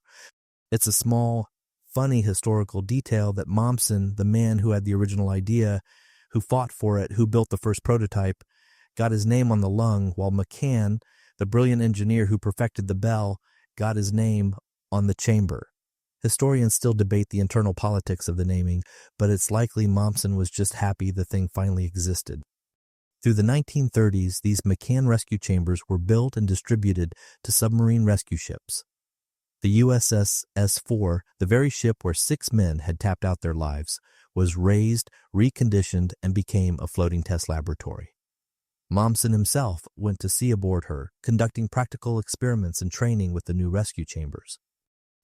It's a small, funny historical detail that Momsen, the man who had the original idea, who fought for it, who built the first prototype, got his name on the lung, while McCann, the brilliant engineer who perfected the bell, got his name on the chamber. Historians still debate the internal politics of the naming, but it's likely Momsen was just happy the thing finally existed. Through the 1930s, these McCann rescue chambers were built and distributed to submarine rescue ships. The USS S4, the very ship where 6 men had tapped out their lives, was raised, reconditioned, and became a floating test laboratory. Momsen himself went to sea aboard her, conducting practical experiments and training with the new rescue chambers.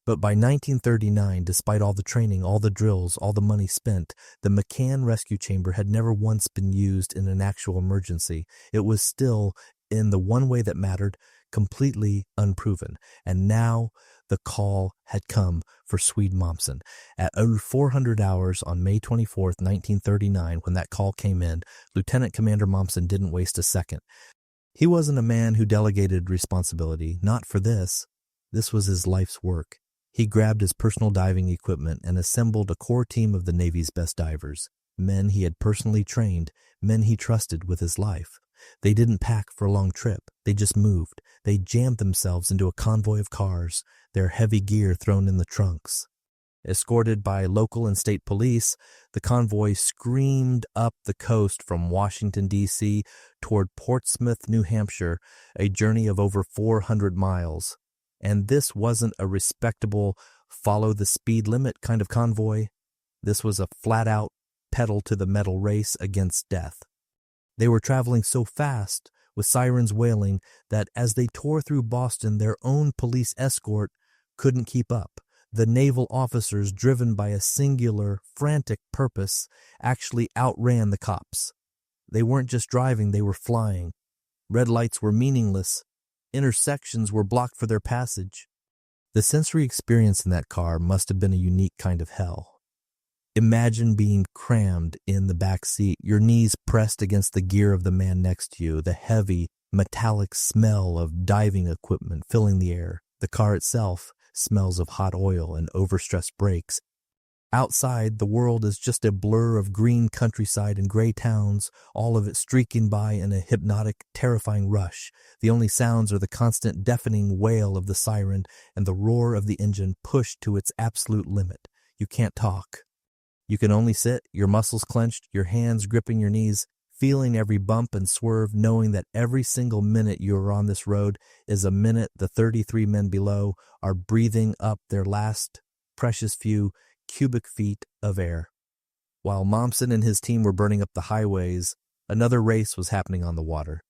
But by 1939, despite all the training, all the drills, all the money spent, the McCann rescue chamber had never once been used in an actual emergency. It was still, in the one way that mattered, completely unproven. And now the call had come for Swede Momsen. At 0400 hours on May 24, 1939, when that call came in, Lieutenant Commander Momsen didn't waste a second. He wasn't a man who delegated responsibility, not for this. This was his life's work. He grabbed his personal diving equipment and assembled a core team of the Navy's best divers, men he had personally trained, men he trusted with his life. They didn't pack for a long trip. They just moved. They jammed themselves into a convoy of cars, their heavy gear thrown in the trunks. Escorted by local and state police, the convoy screamed up the coast from Washington, D.C. toward Portsmouth, New Hampshire, a journey of over 400 miles. And this wasn't a respectable, follow-the-speed-limit kind of convoy. This was a flat-out, pedal-to-the-metal race against death. They were traveling so fast, with sirens wailing, that as they tore through Boston, their own police escort couldn't keep up. The naval officers, driven by a singular, frantic purpose, actually outran the cops. They weren't just driving, they were flying. Red lights were meaningless. Intersections were blocked for their passage. The sensory experience in that car must have been a unique kind of hell. Imagine being crammed in the back seat, your knees pressed against the gear of the man next to you, the heavy, metallic smell of diving equipment filling the air. The car itself smells of hot oil and overstressed brakes. Outside, the world is just a blur of green countryside and gray towns, all of it streaking by in a hypnotic, terrifying rush. The only sounds are the constant deafening wail of the siren and the roar of the engine pushed to its absolute limit. You can't talk. You can only sit, your muscles clenched, your hands gripping your knees, feeling every bump and swerve, knowing that every single minute you are on this road is a minute the 33 men below are breathing up their last precious few cubic feet of air. While Momsen and his team were burning up the highways, another race was happening on the water.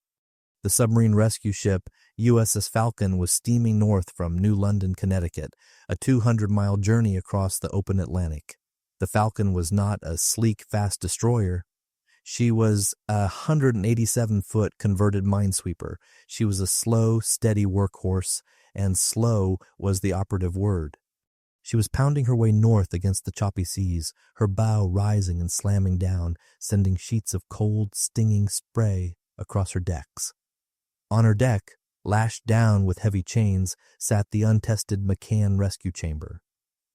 The submarine rescue ship USS Falcon was steaming north from New London, Connecticut, a 200-mile journey across the open Atlantic. The Falcon was not a sleek, fast destroyer. She was a 187-foot converted minesweeper. She was a slow, steady workhorse, and slow was the operative word. She was pounding her way north against the choppy seas, her bow rising and slamming down, sending sheets of cold, stinging spray across her decks. On her deck, lashed down with heavy chains, sat the untested McCann rescue chamber.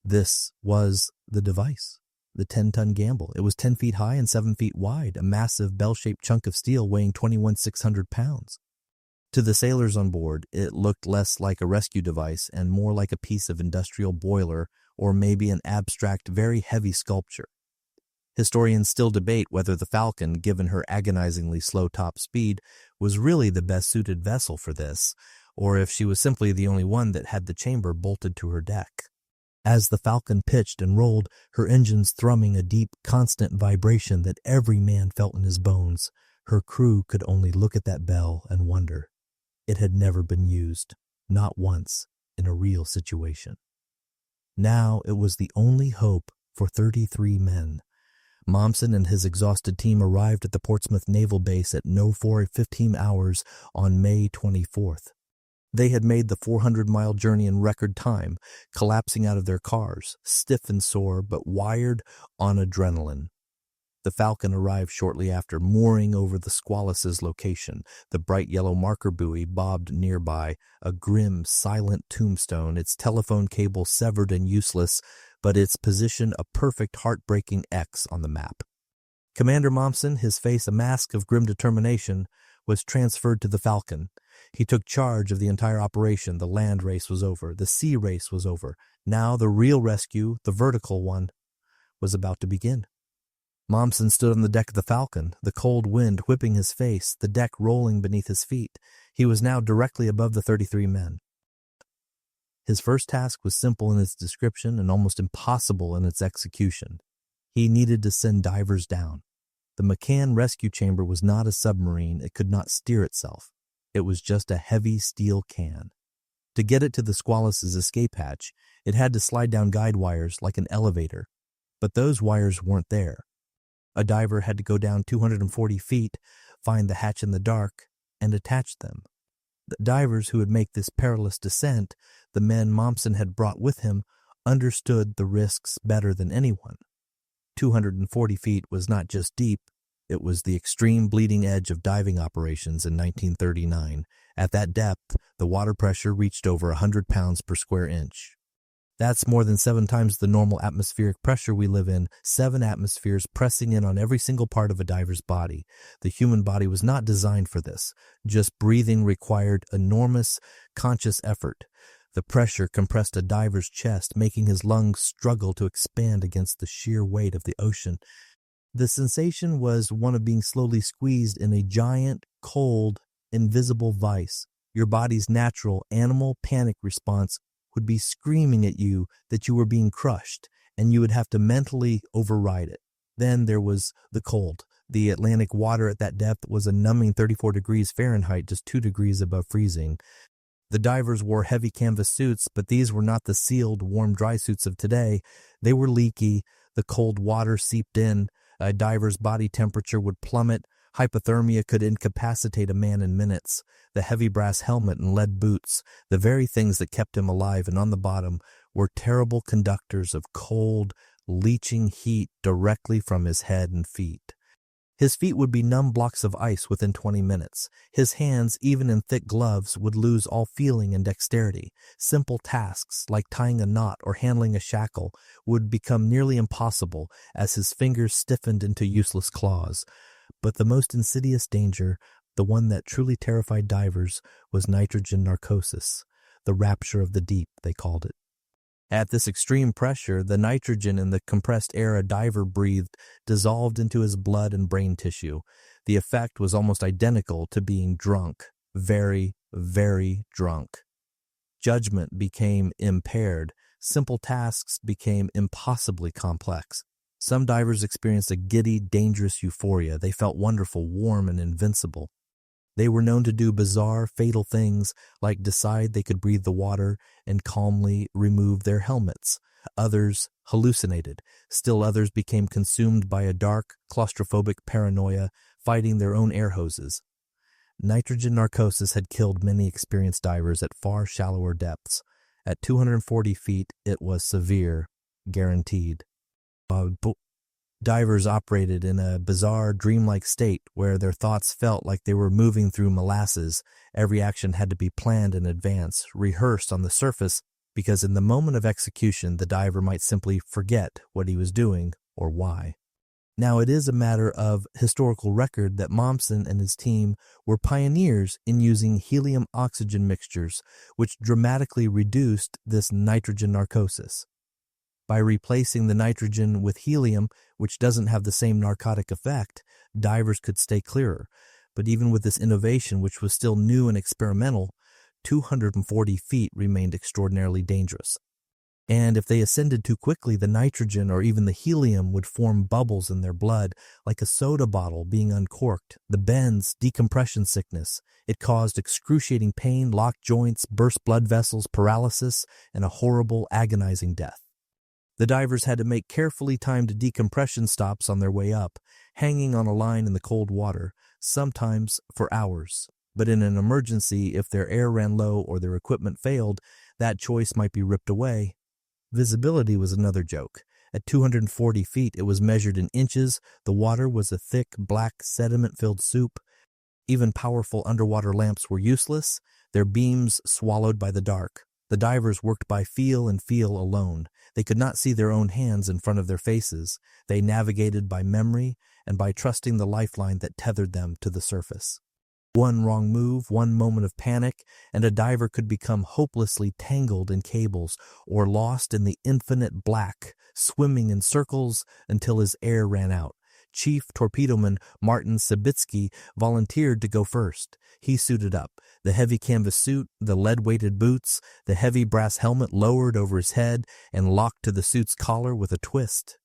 This was the device, the 10-ton Gamble. It was 10 feet high and 7 feet wide, a massive bell-shaped chunk of steel weighing 21,600 pounds. To the sailors on board, it looked less like a rescue device and more like a piece of industrial boiler or maybe an abstract, very heavy sculpture. Historians still debate whether the Falcon, given her agonizingly slow top speed, was really the best-suited vessel for this, or if she was simply the only one that had the chamber bolted to her deck. As the Falcon pitched and rolled, her engines thrumming a deep, constant vibration that every man felt in his bones, her crew could only look at that bell and wonder. It had never been used, not once, in a real situation. Now it was the only hope for 33 men. Momsen and his exhausted team arrived at the Portsmouth Naval Base at 04:15 hours on May 24th. They had made the 400-mile journey in record time, collapsing out of their cars, stiff and sore, but wired on adrenaline. The Falcon arrived shortly after, mooring over the Squalus's location. The bright yellow marker buoy bobbed nearby, a grim, silent tombstone, its telephone cable severed and useless, but its position a perfect heartbreaking X on the map. Commander Momsen, his face a mask of grim determination, was transferred to the Falcon. He took charge of the entire operation. The land race was over. The sea race was over. Now the real rescue, the vertical one, was about to begin. Momsen stood on the deck of the Falcon, the cold wind whipping his face, the deck rolling beneath his feet. He was now directly above the 33 men. His first task was simple in its description and almost impossible in its execution. He needed to send divers down. The McCann rescue chamber was not a submarine. It could not steer itself. It was just a heavy steel can. To get it to the Squalus's escape hatch, it had to slide down guide wires like an elevator. But those wires weren't there. A diver had to go down 240 feet, find the hatch in the dark, and attach them. The divers who would make this perilous descent, the men Momsen had brought with him, understood the risks better than anyone. 240 feet was not just deep, it was the extreme bleeding edge of diving operations in 1939. At that depth, the water pressure reached over 100 pounds per square inch. That's more than 7 times the normal atmospheric pressure we live in, 7 atmospheres pressing in on every single part of a diver's body. The human body was not designed for this. Just breathing required enormous conscious effort. The pressure compressed a diver's chest, making his lungs struggle to expand against the sheer weight of the ocean. The sensation was one of being slowly squeezed in a giant, cold, invisible vice. Your body's natural animal panic response would be screaming at you that you were being crushed, and you would have to mentally override it. Then there was the cold. The Atlantic water at that depth was a numbing 34 degrees Fahrenheit, just 2 degrees above freezing. The divers wore heavy canvas suits, but these were not the sealed, warm, dry suits of today. They were leaky. The cold water seeped in. A diver's body temperature would plummet. Hypothermia could incapacitate a man in minutes. The heavy brass helmet and lead boots, the very things that kept him alive and on the bottom, were terrible conductors of cold, leaching heat directly from his head and feet. His feet would be numb blocks of ice within 20 minutes. His hands, even in thick gloves, would lose all feeling and dexterity. Simple tasks, like tying a knot or handling a shackle, would become nearly impossible as his fingers stiffened into useless claws. But the most insidious danger, the one that truly terrified divers, was nitrogen narcosis, the rapture of the deep, they called it. At this extreme pressure, the nitrogen in the compressed air a diver breathed dissolved into his blood and brain tissue. The effect was almost identical to being drunk, very, very drunk. Judgment became impaired. Simple tasks became impossibly complex. Some divers experienced a giddy, dangerous euphoria. They felt wonderful, warm, and invincible. They were known to do bizarre, fatal things like decide they could breathe the water and calmly remove their helmets. Others hallucinated. Still others became consumed by a dark, claustrophobic paranoia, fighting their own air hoses. Nitrogen narcosis had killed many experienced divers at far shallower depths. At 240 feet, it was severe, guaranteed. Divers operated in a bizarre, dreamlike state where their thoughts felt like they were moving through molasses. Every action had to be planned in advance, rehearsed on the surface, because in the moment of execution, the diver might simply forget what he was doing or why. Now, it is a matter of historical record that Momsen and his team were pioneers in using helium-oxygen mixtures, which dramatically reduced this nitrogen narcosis. By replacing the nitrogen with helium, which doesn't have the same narcotic effect, divers could stay clearer. But even with this innovation, which was still new and experimental, 240 feet remained extraordinarily dangerous. And if they ascended too quickly, the nitrogen or even the helium would form bubbles in their blood, like a soda bottle being uncorked. The bends, decompression sickness. It caused excruciating pain, locked joints, burst blood vessels, paralysis, and a horrible, agonizing death. The divers had to make carefully timed decompression stops on their way up, hanging on a line in the cold water, sometimes for hours. But in an emergency, if their air ran low or their equipment failed, that choice might be ripped away. Visibility was another joke. At 240 feet, it was measured in inches. The water was a thick, black, sediment-filled soup. Even powerful underwater lamps were useless, their beams swallowed by the dark. The divers worked by feel and feel alone. They could not see their own hands in front of their faces. They navigated by memory and by trusting the lifeline that tethered them to the surface. One wrong move, one moment of panic, and a diver could become hopelessly tangled in cables or lost in the infinite black, swimming in circles until his air ran out. Chief Torpedoman Martin Sabitsky volunteered to go first. He suited up. The heavy canvas suit, the lead-weighted boots, the heavy brass helmet lowered over his head and locked to the suit's collar with a twist.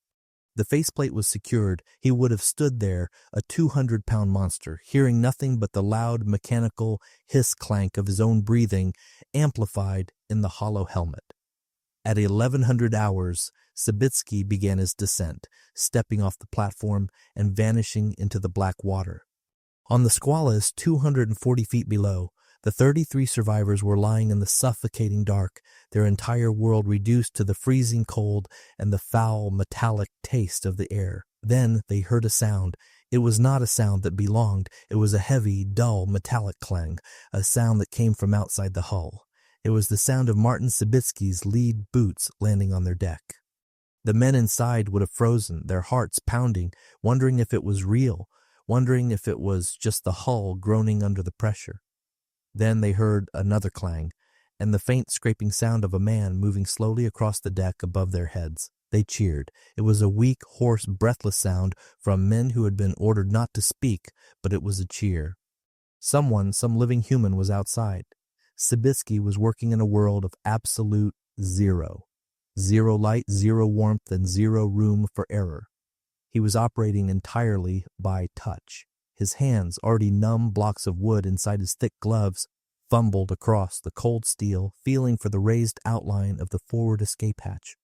The faceplate was secured. He would have stood there, a 200-pound monster, hearing nothing but the loud mechanical hiss-clank of his own breathing, amplified in the hollow helmet. At 1100 hours, Sabitsky began his descent, stepping off the platform and vanishing into the black water. On the Squalus, 240 feet below, the 33 survivors were lying in the suffocating dark, their entire world reduced to the freezing cold and the foul, metallic taste of the air. Then they heard a sound. It was not a sound that belonged. It was a heavy, dull, metallic clang, a sound that came from outside the hull. It was the sound of Martin Sabitsky's lead boots landing on their deck. The men inside would have frozen, their hearts pounding, wondering if it was real, wondering if it was just the hull groaning under the pressure. Then they heard another clang, and the faint scraping sound of a man moving slowly across the deck above their heads. They cheered. It was a weak, hoarse, breathless sound from men who had been ordered not to speak, but it was a cheer. Some living human was outside. Sabitsky was working in a world of absolute zero. Zero light, zero warmth, and zero room for error. He was operating entirely by touch. His hands, already numb blocks of wood inside his thick gloves, fumbled across the cold steel, feeling for the raised outline of the forward escape hatch.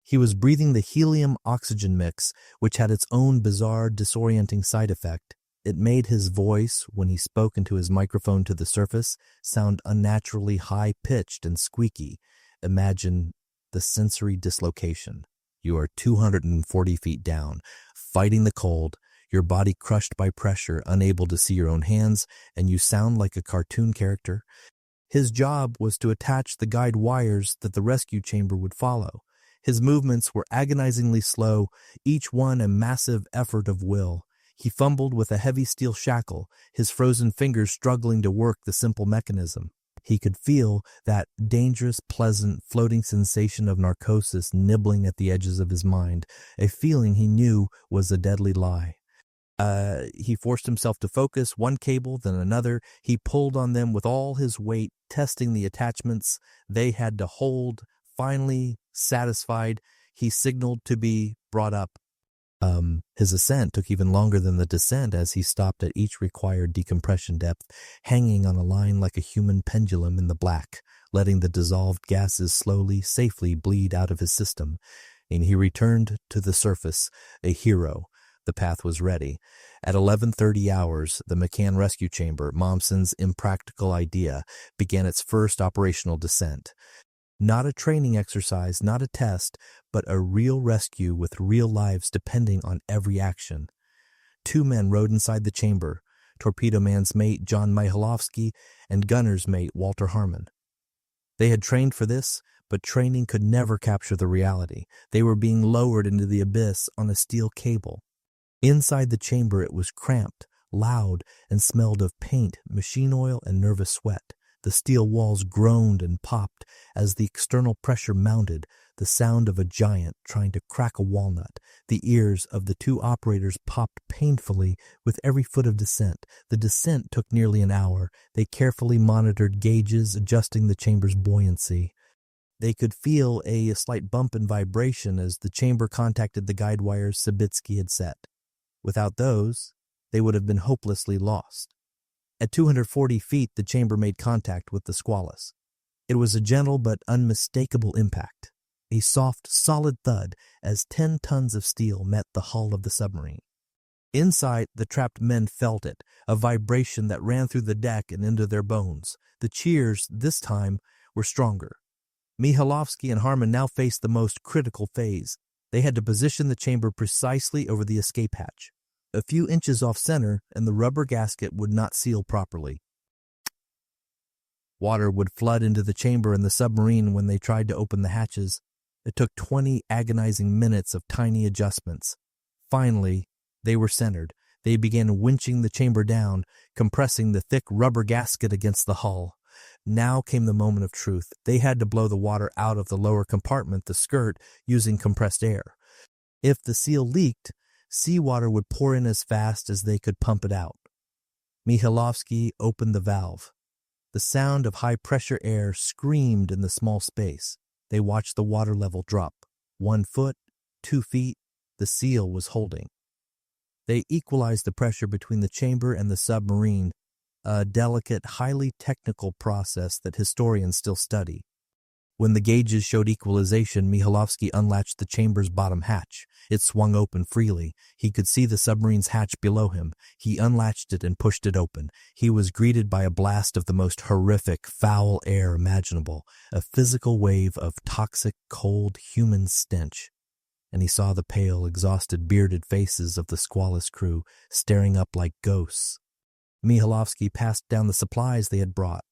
He was breathing the helium-oxygen mix, which had its own bizarre, disorienting side effect. It made his voice, when he spoke into his microphone to the surface, sound unnaturally high-pitched and squeaky. Imagine the sensory dislocation. You are 240 feet down, fighting the cold, your body crushed by pressure, unable to see your own hands, and you sound like a cartoon character. His job was to attach the guide wires that the rescue chamber would follow. His movements were agonizingly slow, each one a massive effort of will. He fumbled with a heavy steel shackle, his frozen fingers struggling to work the simple mechanism. He could feel that dangerous, pleasant, floating sensation of narcosis nibbling at the edges of his mind, a feeling he knew was a deadly lie. He forced himself to focus, one cable, then another. He pulled on them with all his weight, testing the attachments they had to hold. Finally, satisfied, he signaled to be brought up. His ascent took even longer than the descent as he stopped at each required decompression depth, hanging on a line like a human pendulum in the black, letting the dissolved gases slowly, safely bleed out of his system. And he returned to the surface, a hero. The path was ready. At 11:30 hours, the McCann Rescue Chamber, Momsen's impractical idea, began its first operational descent. Not a training exercise, not a test, but a real rescue with real lives depending on every action. 2 men rode inside the chamber, Torpedo Man's mate John Mihailovsky and Gunner's mate Walter Harmon. They had trained for this, but training could never capture the reality. They were being lowered into the abyss on a steel cable. Inside the chamber it was cramped, loud, and smelled of paint, machine oil, and nervous sweat. The steel walls groaned and popped as the external pressure mounted, the sound of a giant trying to crack a walnut. The ears of the 2 operators popped painfully with every foot of descent. The descent took nearly an hour. They carefully monitored gauges, adjusting the chamber's buoyancy. They could feel a slight bump in vibration as the chamber contacted the guide wires Sabitsky had set. Without those, they would have been hopelessly lost. At 240 feet, the chamber made contact with the Squalus. It was a gentle but unmistakable impact, a soft, solid thud as 10 tons of steel met the hull of the submarine. Inside, the trapped men felt it, a vibration that ran through the deck and into their bones. The cheers, this time, were stronger. Mihailovsky and Harmon now faced the most critical phase. They had to position the chamber precisely over the escape hatch. A few inches off center, and the rubber gasket would not seal properly. Water would flood into the chamber and the submarine when they tried to open the hatches. It took 20 agonizing minutes of tiny adjustments. Finally, they were centered. They began winching the chamber down, compressing the thick rubber gasket against the hull. Now came the moment of truth. They had to blow the water out of the lower compartment, the skirt, using compressed air. If the seal leaked, seawater would pour in as fast as they could pump it out. Mihailovsky opened the valve. The sound of high-pressure air screamed in the small space. They watched the water level drop. 1 foot, 2 feet, the seal was holding. They equalized the pressure between the chamber and the submarine, a delicate, highly technical process that historians still study. When the gauges showed equalization, Mihailovsky unlatched the chamber's bottom hatch. It swung open freely. He could see the submarine's hatch below him. He unlatched it and pushed it open. He was greeted by a blast of the most horrific, foul air imaginable, a physical wave of toxic, cold, human stench. And he saw the pale, exhausted, bearded faces of the Squalus crew staring up like ghosts. Mihailovsky passed down the supplies they had brought.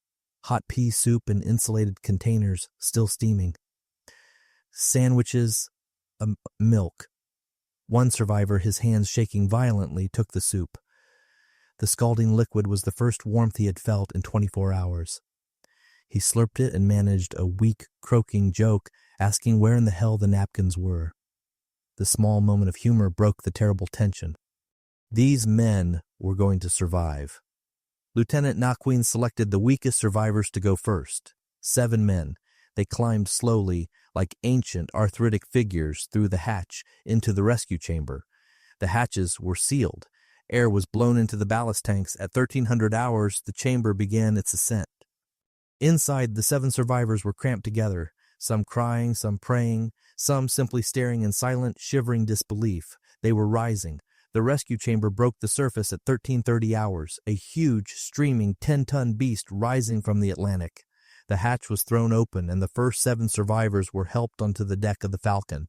Hot pea soup in insulated containers, still steaming. Sandwiches, milk. One survivor, his hands shaking violently, took the soup. The scalding liquid was the first warmth he had felt in 24 hours. He slurped it and managed a weak, croaking joke, asking where in the hell the napkins were. The small moment of humor broke the terrible tension. These men were going to survive. Lieutenant Naquin selected the weakest survivors to go first. 7 men. They climbed slowly, like ancient arthritic figures, through the hatch into the rescue chamber. The hatches were sealed. Air was blown into the ballast tanks. At 1300 hours, the chamber began its ascent. Inside, the 7 survivors were cramped together, some crying, some praying, some simply staring in silent, shivering disbelief. They were rising. The rescue chamber broke the surface at 1330 hours, a huge, streaming 10-ton beast rising from the Atlantic. The hatch was thrown open, and the first 7 survivors were helped onto the deck of the Falcon.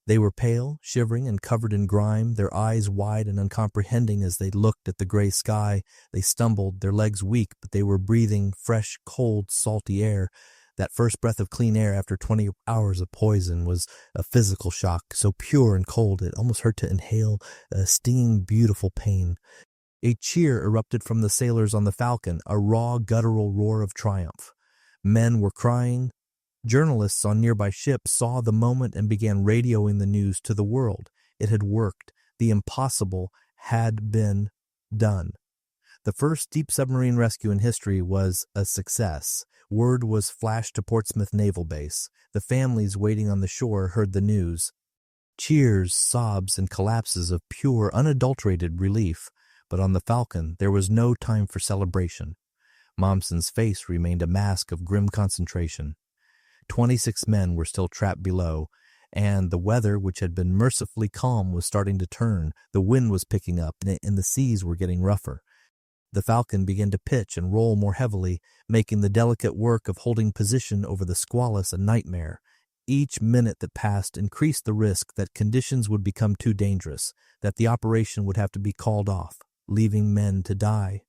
They were pale, shivering, and covered in grime, their eyes wide and uncomprehending as they looked at the gray sky. They stumbled, their legs weak, but they were breathing fresh, cold, salty air. That first breath of clean air after 20 hours of poison was a physical shock, so pure and cold it almost hurt to inhale a stinging, beautiful pain. A cheer erupted from the sailors on the Falcon, a raw, guttural roar of triumph. Men were crying. Journalists on nearby ships saw the moment and began radioing the news to the world. It had worked. The impossible had been done. The first deep submarine rescue in history was a success. Word was flashed to Portsmouth Naval Base. The families waiting on the shore heard the news. Cheers, sobs, and collapses of pure, unadulterated relief. But on the Falcon, there was no time for celebration. Momsen's face remained a mask of grim concentration. 26 men were still trapped below, and the weather, which had been mercifully calm, was starting to turn. The wind was picking up, and the seas were getting rougher. The Falcon began to pitch and roll more heavily, making the delicate work of holding position over the Squalus a nightmare. Each minute that passed increased the risk that conditions would become too dangerous, that the operation would have to be called off, leaving men to die.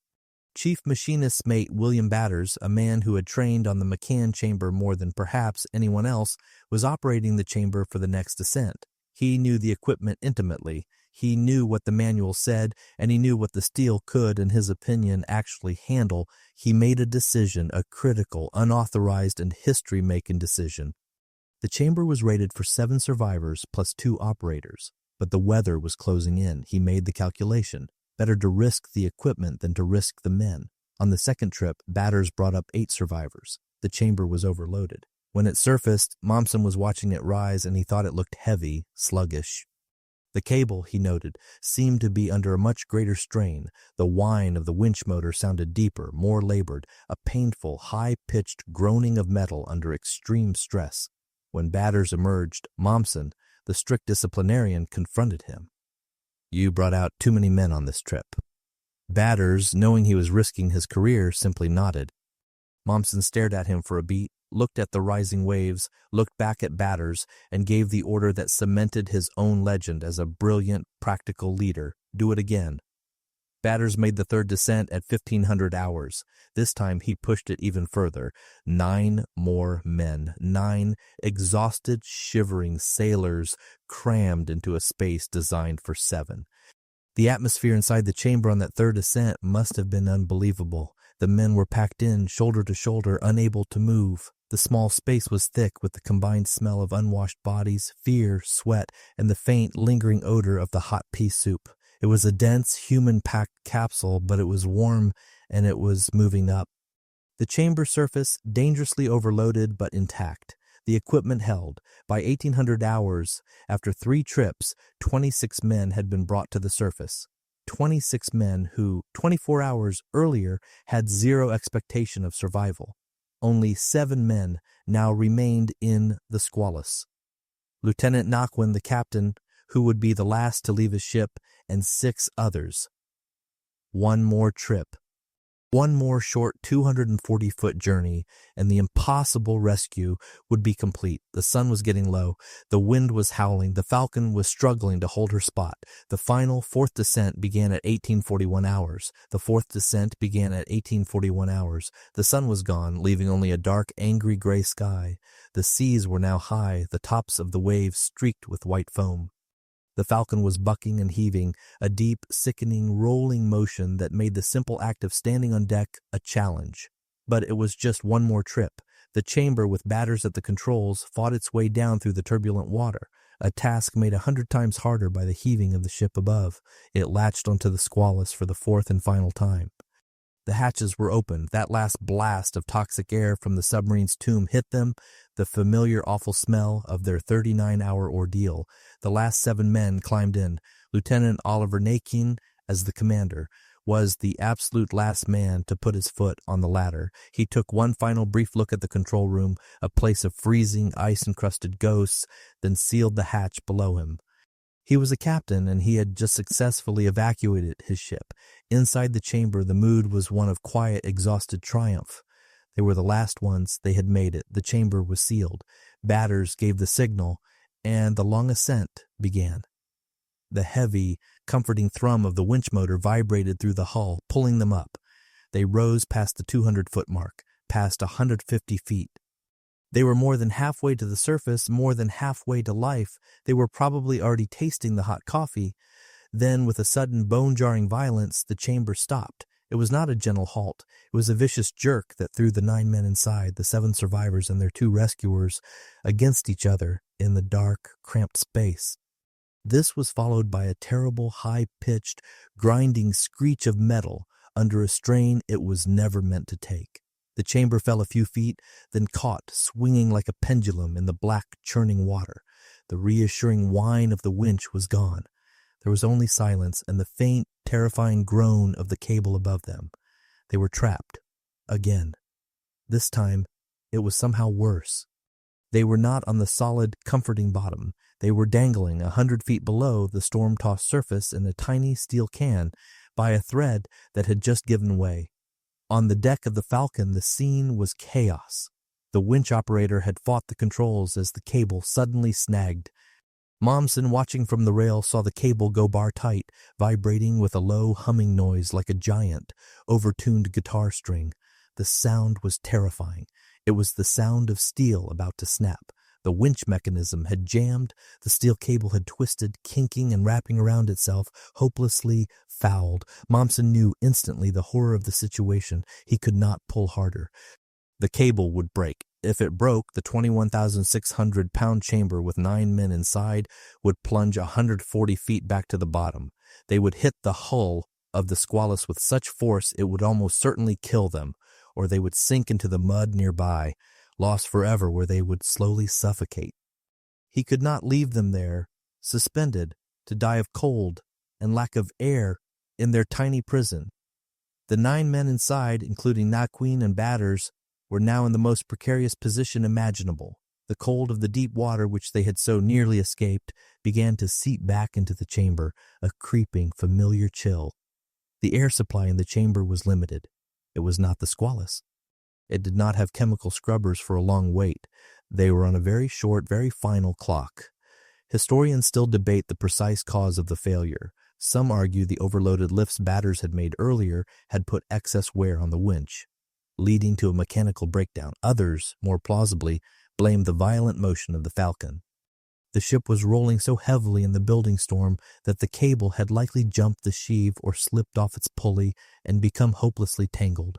Chief Machinist's mate William Batters, a man who had trained on the McCann chamber more than perhaps anyone else, was operating the chamber for the next ascent. He knew the equipment intimately. He knew what the manual said, and he knew what the steel could, in his opinion, actually handle. He made a decision, a critical, unauthorized, and history-making decision. The chamber was rated for 7 survivors plus 2 operators, but the weather was closing in. He made the calculation. Better to risk the equipment than to risk the men. On the second trip, Batters brought up 8 survivors. The chamber was overloaded. When it surfaced, Momsen was watching it rise, and he thought it looked heavy, sluggish. The cable, he noted, seemed to be under a much greater strain. The whine of the winch motor sounded deeper, more labored, a painful, high-pitched groaning of metal under extreme stress. When Batters emerged, Momsen, the strict disciplinarian, confronted him. "You brought out too many men on this trip." Batters, knowing he was risking his career, simply nodded. Momsen stared at him for a beat, looked at the rising waves, looked back at Batters, and gave the order that cemented his own legend as a brilliant, practical leader. "Do it again." Batters made the third descent at 1500 hours. This time he pushed it even further. 9 more men, 9 exhausted, shivering sailors crammed into a space designed for 7. The atmosphere inside the chamber on that third ascent must have been unbelievable. The men were packed in, shoulder to shoulder, unable to move. The small space was thick with the combined smell of unwashed bodies, fear, sweat, and the faint, lingering odor of the hot pea soup. It was a dense, human-packed capsule, but it was warm and it was moving up. The chamber surface, dangerously overloaded but intact. The equipment held. By 1800 hours, after 3 trips, 26 men had been brought to the surface. 26 men who, 24 hours earlier, had zero expectation of survival. Only 7 men now remained in the Squalus. Lieutenant Naquin, the captain, who would be the last to leave his ship, and 6 others. One more trip. One more short 240-foot journey, and the impossible rescue would be complete. The sun was getting low. The wind was howling. The Falcon was struggling to hold her spot. The final 4th descent began at 1841 hours. The 4th descent began at 1841 hours. The sun was gone, leaving only a dark, angry gray sky. The seas were now high, the tops of the waves streaked with white foam. The Falcon was bucking and heaving, a deep, sickening, rolling motion that made the simple act of standing on deck a challenge. But it was just one more trip. The chamber, with Batters at the controls, fought its way down through the turbulent water, a task made 100 times harder by the heaving of the ship above. It latched onto the Squalus for the 4th and final time. The hatches were opened. That last blast of toxic air from the submarine's tomb hit them, the familiar awful smell of their 39-hour ordeal. The last 7 men climbed in. Lieutenant Oliver Naquin, as the commander, was the absolute last man to put his foot on the ladder. He took one final brief look at the control room, a place of freezing, ice-encrusted ghosts, then sealed the hatch below him. He was a captain, and he had just successfully evacuated his ship. Inside the chamber, the mood was one of quiet, exhausted triumph. They were the last ones. They had made it. The chamber was sealed. Batters gave the signal, and the long ascent began. The heavy, comforting thrum of the winch motor vibrated through the hull, pulling them up. They rose past the 200-foot mark, past 150 feet. They were more than halfway to the surface, more than halfway to life. They were probably already tasting the hot coffee. Then, with a sudden bone-jarring violence, the chamber stopped. It was not a gentle halt. It was a vicious jerk that threw the 9 men inside, the 7 survivors and their 2 rescuers, against each other in the dark, cramped space. This was followed by a terrible, high-pitched, grinding screech of metal under a strain it was never meant to take. The chamber fell a few feet, then caught, swinging like a pendulum in the black, churning water. The reassuring whine of the winch was gone. There was only silence and the faint, terrifying groan of the cable above them. They were trapped. Again. This time, it was somehow worse. They were not on the solid, comforting bottom. They were dangling 100 feet below the storm-tossed surface in a tiny steel can by a thread that had just given way. On the deck of the Falcon, the scene was chaos. The winch operator had fought the controls as the cable suddenly snagged. Momsen, watching from the rail, saw the cable go bar-tight, vibrating with a low humming noise like a giant, overtuned guitar string. The sound was terrifying. It was the sound of steel about to snap. The winch mechanism had jammed, the steel cable had twisted, kinking and wrapping around itself, hopelessly fouled. Momsen knew instantly the horror of the situation. He could not pull harder. The cable would break. If it broke, the 21,600-pound chamber with 9 men inside would plunge 140 feet back to the bottom. They would hit the hull of the Squalus with such force it would almost certainly kill them, or they would sink into the mud nearby, lost forever where they would slowly suffocate. He could not leave them there, suspended, to die of cold and lack of air in their tiny prison. The 9 men inside, including Naquin and Batters, were now in the most precarious position imaginable. The cold of the deep water which they had so nearly escaped began to seep back into the chamber, a creeping, familiar chill. The air supply in the chamber was limited. It was not the Squalus. It did not have chemical scrubbers for a long wait. They were on a very short, very final clock. Historians still debate the precise cause of the failure. Some argue the overloaded lifts batters had made earlier had put excess wear on the winch, leading to a mechanical breakdown. Others, more plausibly, blamed the violent motion of the Falcon. The ship was rolling so heavily in the building storm that the cable had likely jumped the sheave or slipped off its pulley and become hopelessly tangled.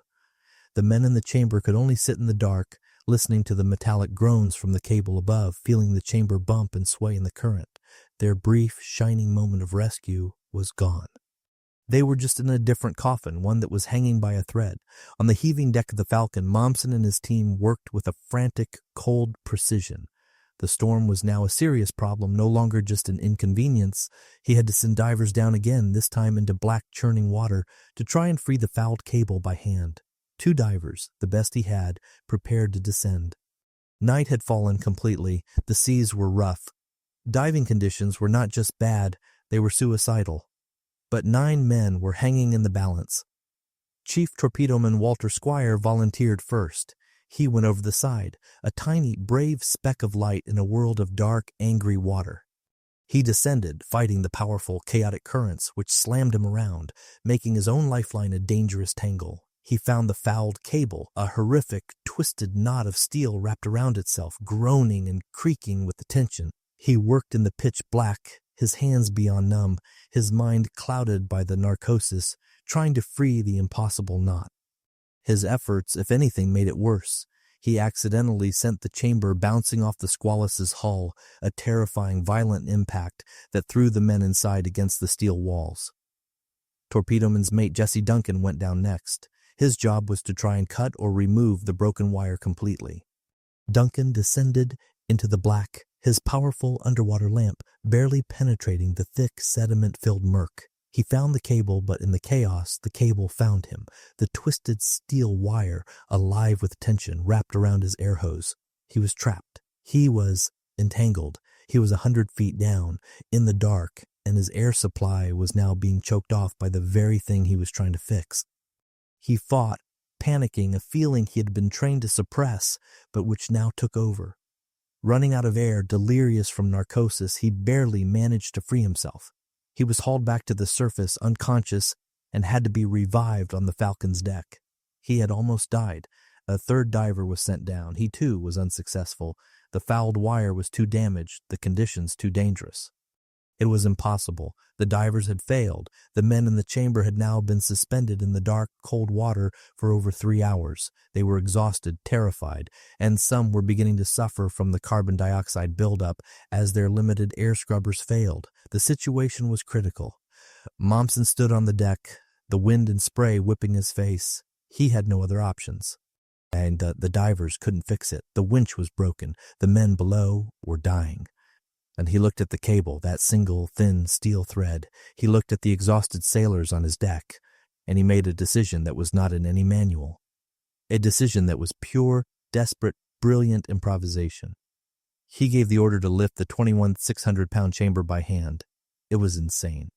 The men in the chamber could only sit in the dark, listening to the metallic groans from the cable above, feeling the chamber bump and sway in the current. Their brief, shining moment of rescue was gone. They were just in a different coffin, one that was hanging by a thread. On the heaving deck of the Falcon, Momsen and his team worked with a frantic, cold precision. The storm was now a serious problem, no longer just an inconvenience. He had to send divers down again, this time into black, churning water, to try and free the fouled cable by hand. 2 divers, the best he had, prepared to descend. Night had fallen completely. The seas were rough. Diving conditions were not just bad, they were suicidal. But 9 men were hanging in the balance. Chief Torpedoman Walter Squire volunteered first. He went over the side, a tiny, brave speck of light in a world of dark, angry water. He descended, fighting the powerful, chaotic currents which slammed him around, making his own lifeline a dangerous tangle. He found the fouled cable, a horrific, twisted knot of steel wrapped around itself, groaning and creaking with the tension. He worked in the pitch black, his hands beyond numb, his mind clouded by the narcosis, trying to free the impossible knot. His efforts, if anything, made it worse. He accidentally sent the chamber bouncing off the Squalus's hull, a terrifying, violent impact that threw the men inside against the steel walls. Torpedoman's mate Jesse Duncan went down next. His job was to try and cut or remove the broken wire completely. Duncan descended into the black, his powerful underwater lamp barely penetrating the thick, sediment-filled murk. He found the cable, but in the chaos, the cable found him, the twisted steel wire, alive with tension, wrapped around his air hose. He was trapped. He was entangled. He was 100 feet down, in the dark, and his air supply was now being choked off by the very thing he was trying to fix. He fought, panicking, a feeling he had been trained to suppress, but which now took over. Running out of air, delirious from narcosis, he barely managed to free himself. He was hauled back to the surface, unconscious, and had to be revived on the Falcon's deck. He had almost died. A 3rd diver was sent down. He, too, was unsuccessful. The fouled wire was too damaged, the conditions too dangerous. It was impossible. The divers had failed. The men in the chamber had now been suspended in the dark, cold water for over 3 hours. They were exhausted, terrified, and some were beginning to suffer from the carbon dioxide buildup as their limited air scrubbers failed. The situation was critical. Momsen stood on the deck, the wind and spray whipping his face. He had no other options. And the divers couldn't fix it. The winch was broken. The men below were dying. And he looked at the cable, that single, thin steel thread. He looked at the exhausted sailors on his deck, and he made a decision that was not in any manual. A decision that was pure, desperate, brilliant improvisation. He gave the order to lift the 600-pound chamber by hand. It was insane.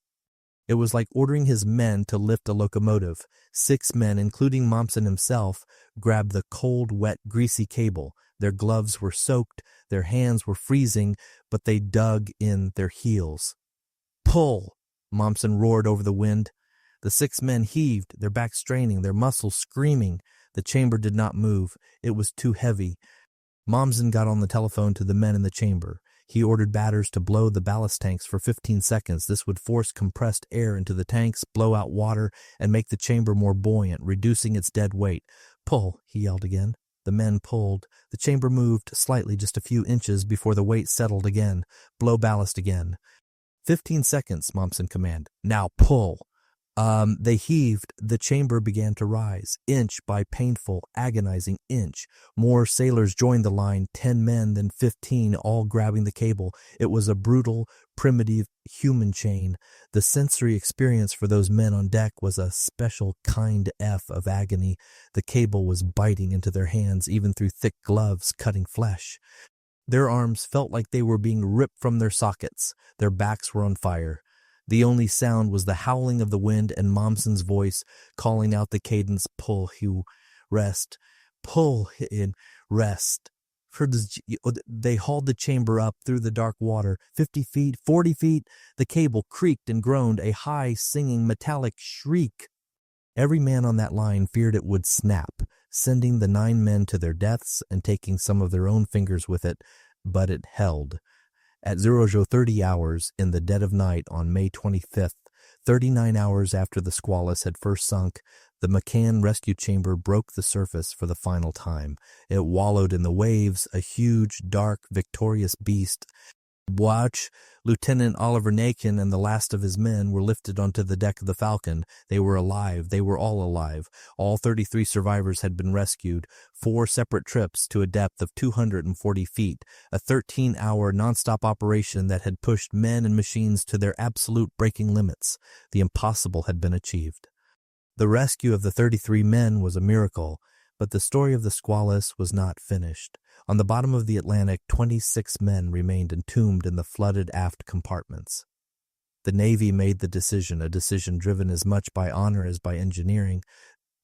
It was like ordering his men to lift a locomotive. 6 men, including Momsen himself, grabbed the cold, wet, greasy cable. Their gloves were soaked, their hands were freezing, but they dug in their heels. "Pull!" Momsen roared over the wind. The 6 men heaved, their backs straining, their muscles screaming. The chamber did not move. It was too heavy. Momsen got on the telephone to the men in the chamber. He ordered batters to blow the ballast tanks for 15 seconds. This would force compressed air into the tanks, blow out water, and make the chamber more buoyant, reducing its dead weight. "Pull," he yelled again. The men pulled. The chamber moved slightly, just a few inches, before the weight settled again. "Blow ballast again." 15 seconds, Momsen commanded. "Now pull." They heaved. The chamber began to rise, inch by painful, agonizing inch. More sailors joined the line, 10 men, then 15, all grabbing the cable. It was a brutal, primitive, human chain. The sensory experience for those men on deck was a special kind F of agony. The cable was biting into their hands, even through thick gloves, cutting flesh. Their arms felt like they were being ripped from their sockets. Their backs were on fire. The only sound was the howling of the wind and Momsen's voice calling out the cadence, "Pull, Hugh, rest. Pull in, rest." They hauled the chamber up through the dark water. 50 feet, 40 feet. The cable creaked and groaned, a high, singing, metallic shriek. Every man on that line feared it would snap, sending the 9 men to their deaths and taking some of their own fingers with it, but it held. At 00:30 hours in the dead of night on May 25th, 39 hours after the Squalus had first sunk, the McCann rescue chamber broke the surface for the final time. It wallowed in the waves, a huge, dark, victorious beast. Watch, Lieutenant Oliver Nakin and the last of his men were lifted onto the deck of the Falcon. They were alive. They were all alive. All 33 survivors had been rescued. 4 separate trips to a depth of 240 feet. A 13-hour nonstop operation that had pushed men and machines to their absolute breaking limits. The impossible had been achieved. The rescue of the 33 men was a miracle, but the story of the Squalus was not finished. On the bottom of the Atlantic, 26 men remained entombed in the flooded aft compartments. The Navy made the decision, a decision driven as much by honor as by engineering,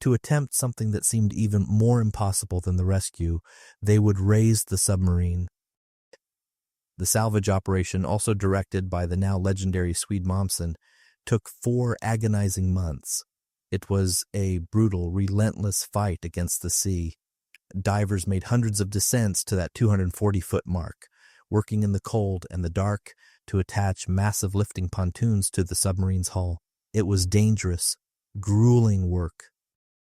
to attempt something that seemed even more impossible than the rescue. They would raise the submarine. The salvage operation, also directed by the now legendary Swede Momsen, took 4 agonizing months. It was a brutal, relentless fight against the sea. Divers made hundreds of descents to that 240-foot mark, working in the cold and the dark to attach massive lifting pontoons to the submarine's hull. It was dangerous, grueling work.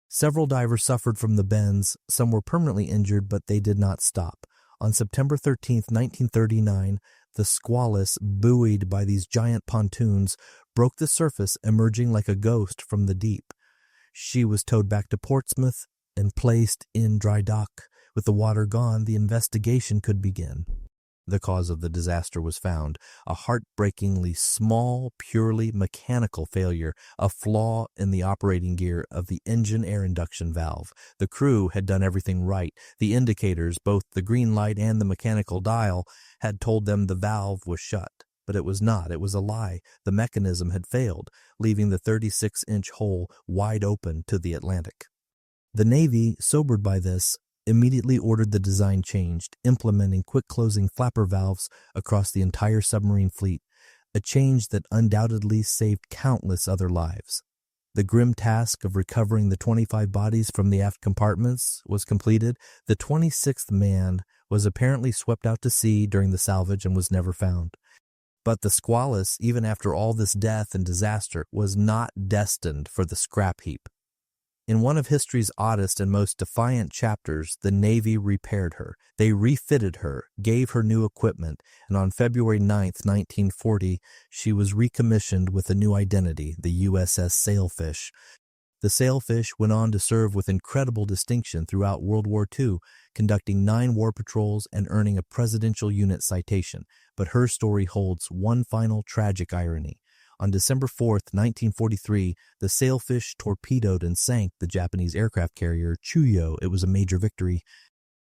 Several divers suffered from the bends. Some were permanently injured, but they did not stop. On September 13, 1939, the Squalus, buoyed by these giant pontoons, broke the surface, emerging like a ghost from the deep. She was towed back to Portsmouth and placed in dry dock. With the water gone, the investigation could begin. The cause of the disaster was found: a heartbreakingly small, purely mechanical failure, a flaw in the operating gear of the engine air induction valve. The crew had done everything right. The indicators, both the green light and the mechanical dial, had told them the valve was shut. But it was not. It was a lie. The mechanism had failed, leaving the 36-inch hole wide open to the Atlantic. The Navy, sobered by this, immediately ordered the design changed, implementing quick-closing flapper valves across the entire submarine fleet, a change that undoubtedly saved countless other lives. The grim task of recovering the 25 bodies from the aft compartments was completed. The 26th man was apparently swept out to sea during the salvage and was never found. But the Squalus, even after all this death and disaster, was not destined for the scrap heap. In one of history's oddest and most defiant chapters, the Navy repaired her. They refitted her, gave her new equipment, and on February 9, 1940, she was recommissioned with a new identity, the USS Sailfish. The Sailfish went on to serve with incredible distinction throughout World War II, conducting 9 war patrols and earning a Presidential Unit citation. But her story holds one final tragic irony. On December 4, 1943, the Sailfish torpedoed and sank the Japanese aircraft carrier Chuyo. It was a major victory.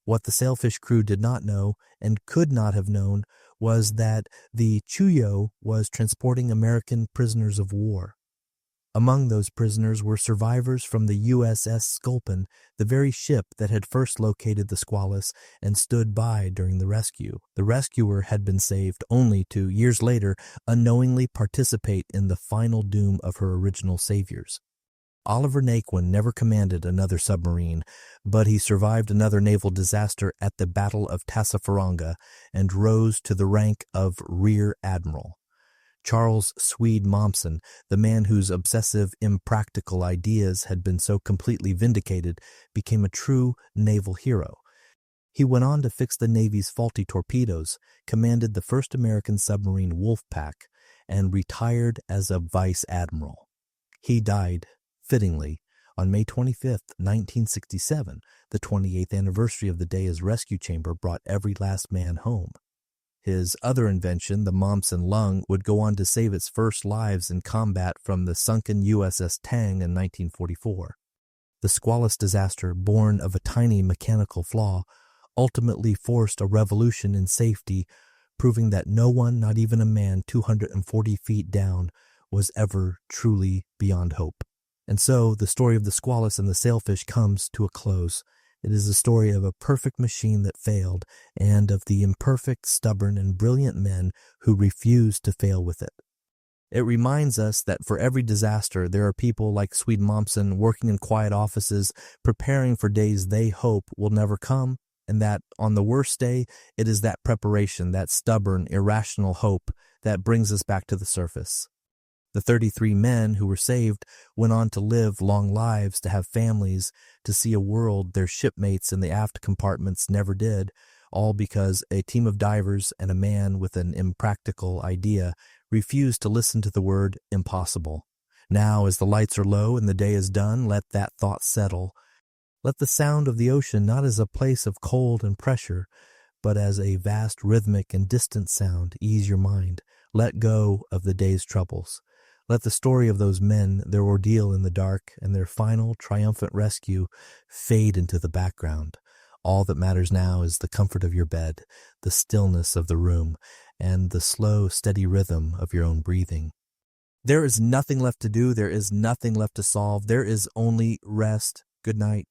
What the Sailfish crew did not know, and could not have known, was that the Chuyo was transporting American prisoners of war. Among those prisoners were survivors from the USS Squalus, the very ship that had first located the Squalus and stood by during the rescue. The rescuer had been saved only to, years later, unknowingly participate in the final doom of her original saviors. Oliver Naquin never commanded another submarine, but he survived another naval disaster at the Battle of Tassafaronga and rose to the rank of Rear Admiral. Charles Swede Momsen, the man whose obsessive, impractical ideas had been so completely vindicated, became a true naval hero. He went on to fix the Navy's faulty torpedoes, commanded the first American submarine Wolfpack, and retired as a vice admiral. He died, fittingly, on May 25, 1967, the 28th anniversary of the day his rescue chamber brought every last man home. His other invention, the Momsen lung, would go on to save its first lives in combat from the sunken USS Tang in 1944. The Squalus disaster, born of a tiny mechanical flaw, ultimately forced a revolution in safety, proving that no one, not even a man 240 feet down, was ever truly beyond hope. And so the story of the Squalus and the sailfish comes to a close. It is the story of a perfect machine that failed, and of the imperfect, stubborn, and brilliant men who refused to fail with it. It reminds us that for every disaster, there are people like Swede Momsen working in quiet offices, preparing for days they hope will never come, and that on the worst day, it is that preparation, that stubborn, irrational hope that brings us back to the surface. The 33 men who were saved went on to live long lives, to have families, to see a world their shipmates in the aft compartments never did, all because a team of divers and a man with an impractical idea refused to listen to the word impossible. Now, as the lights are low and the day is done, let that thought settle. Let the sound of the ocean not as a place of cold and pressure, but as a vast rhythmic and distant sound ease your mind. Let go of the day's troubles. Let the story of those men, their ordeal in the dark, and their final triumphant rescue fade into the background. All that matters now is the comfort of your bed, the stillness of the room, and the slow, steady rhythm of your own breathing. There is nothing left to do. There is nothing left to solve. There is only rest. Good night.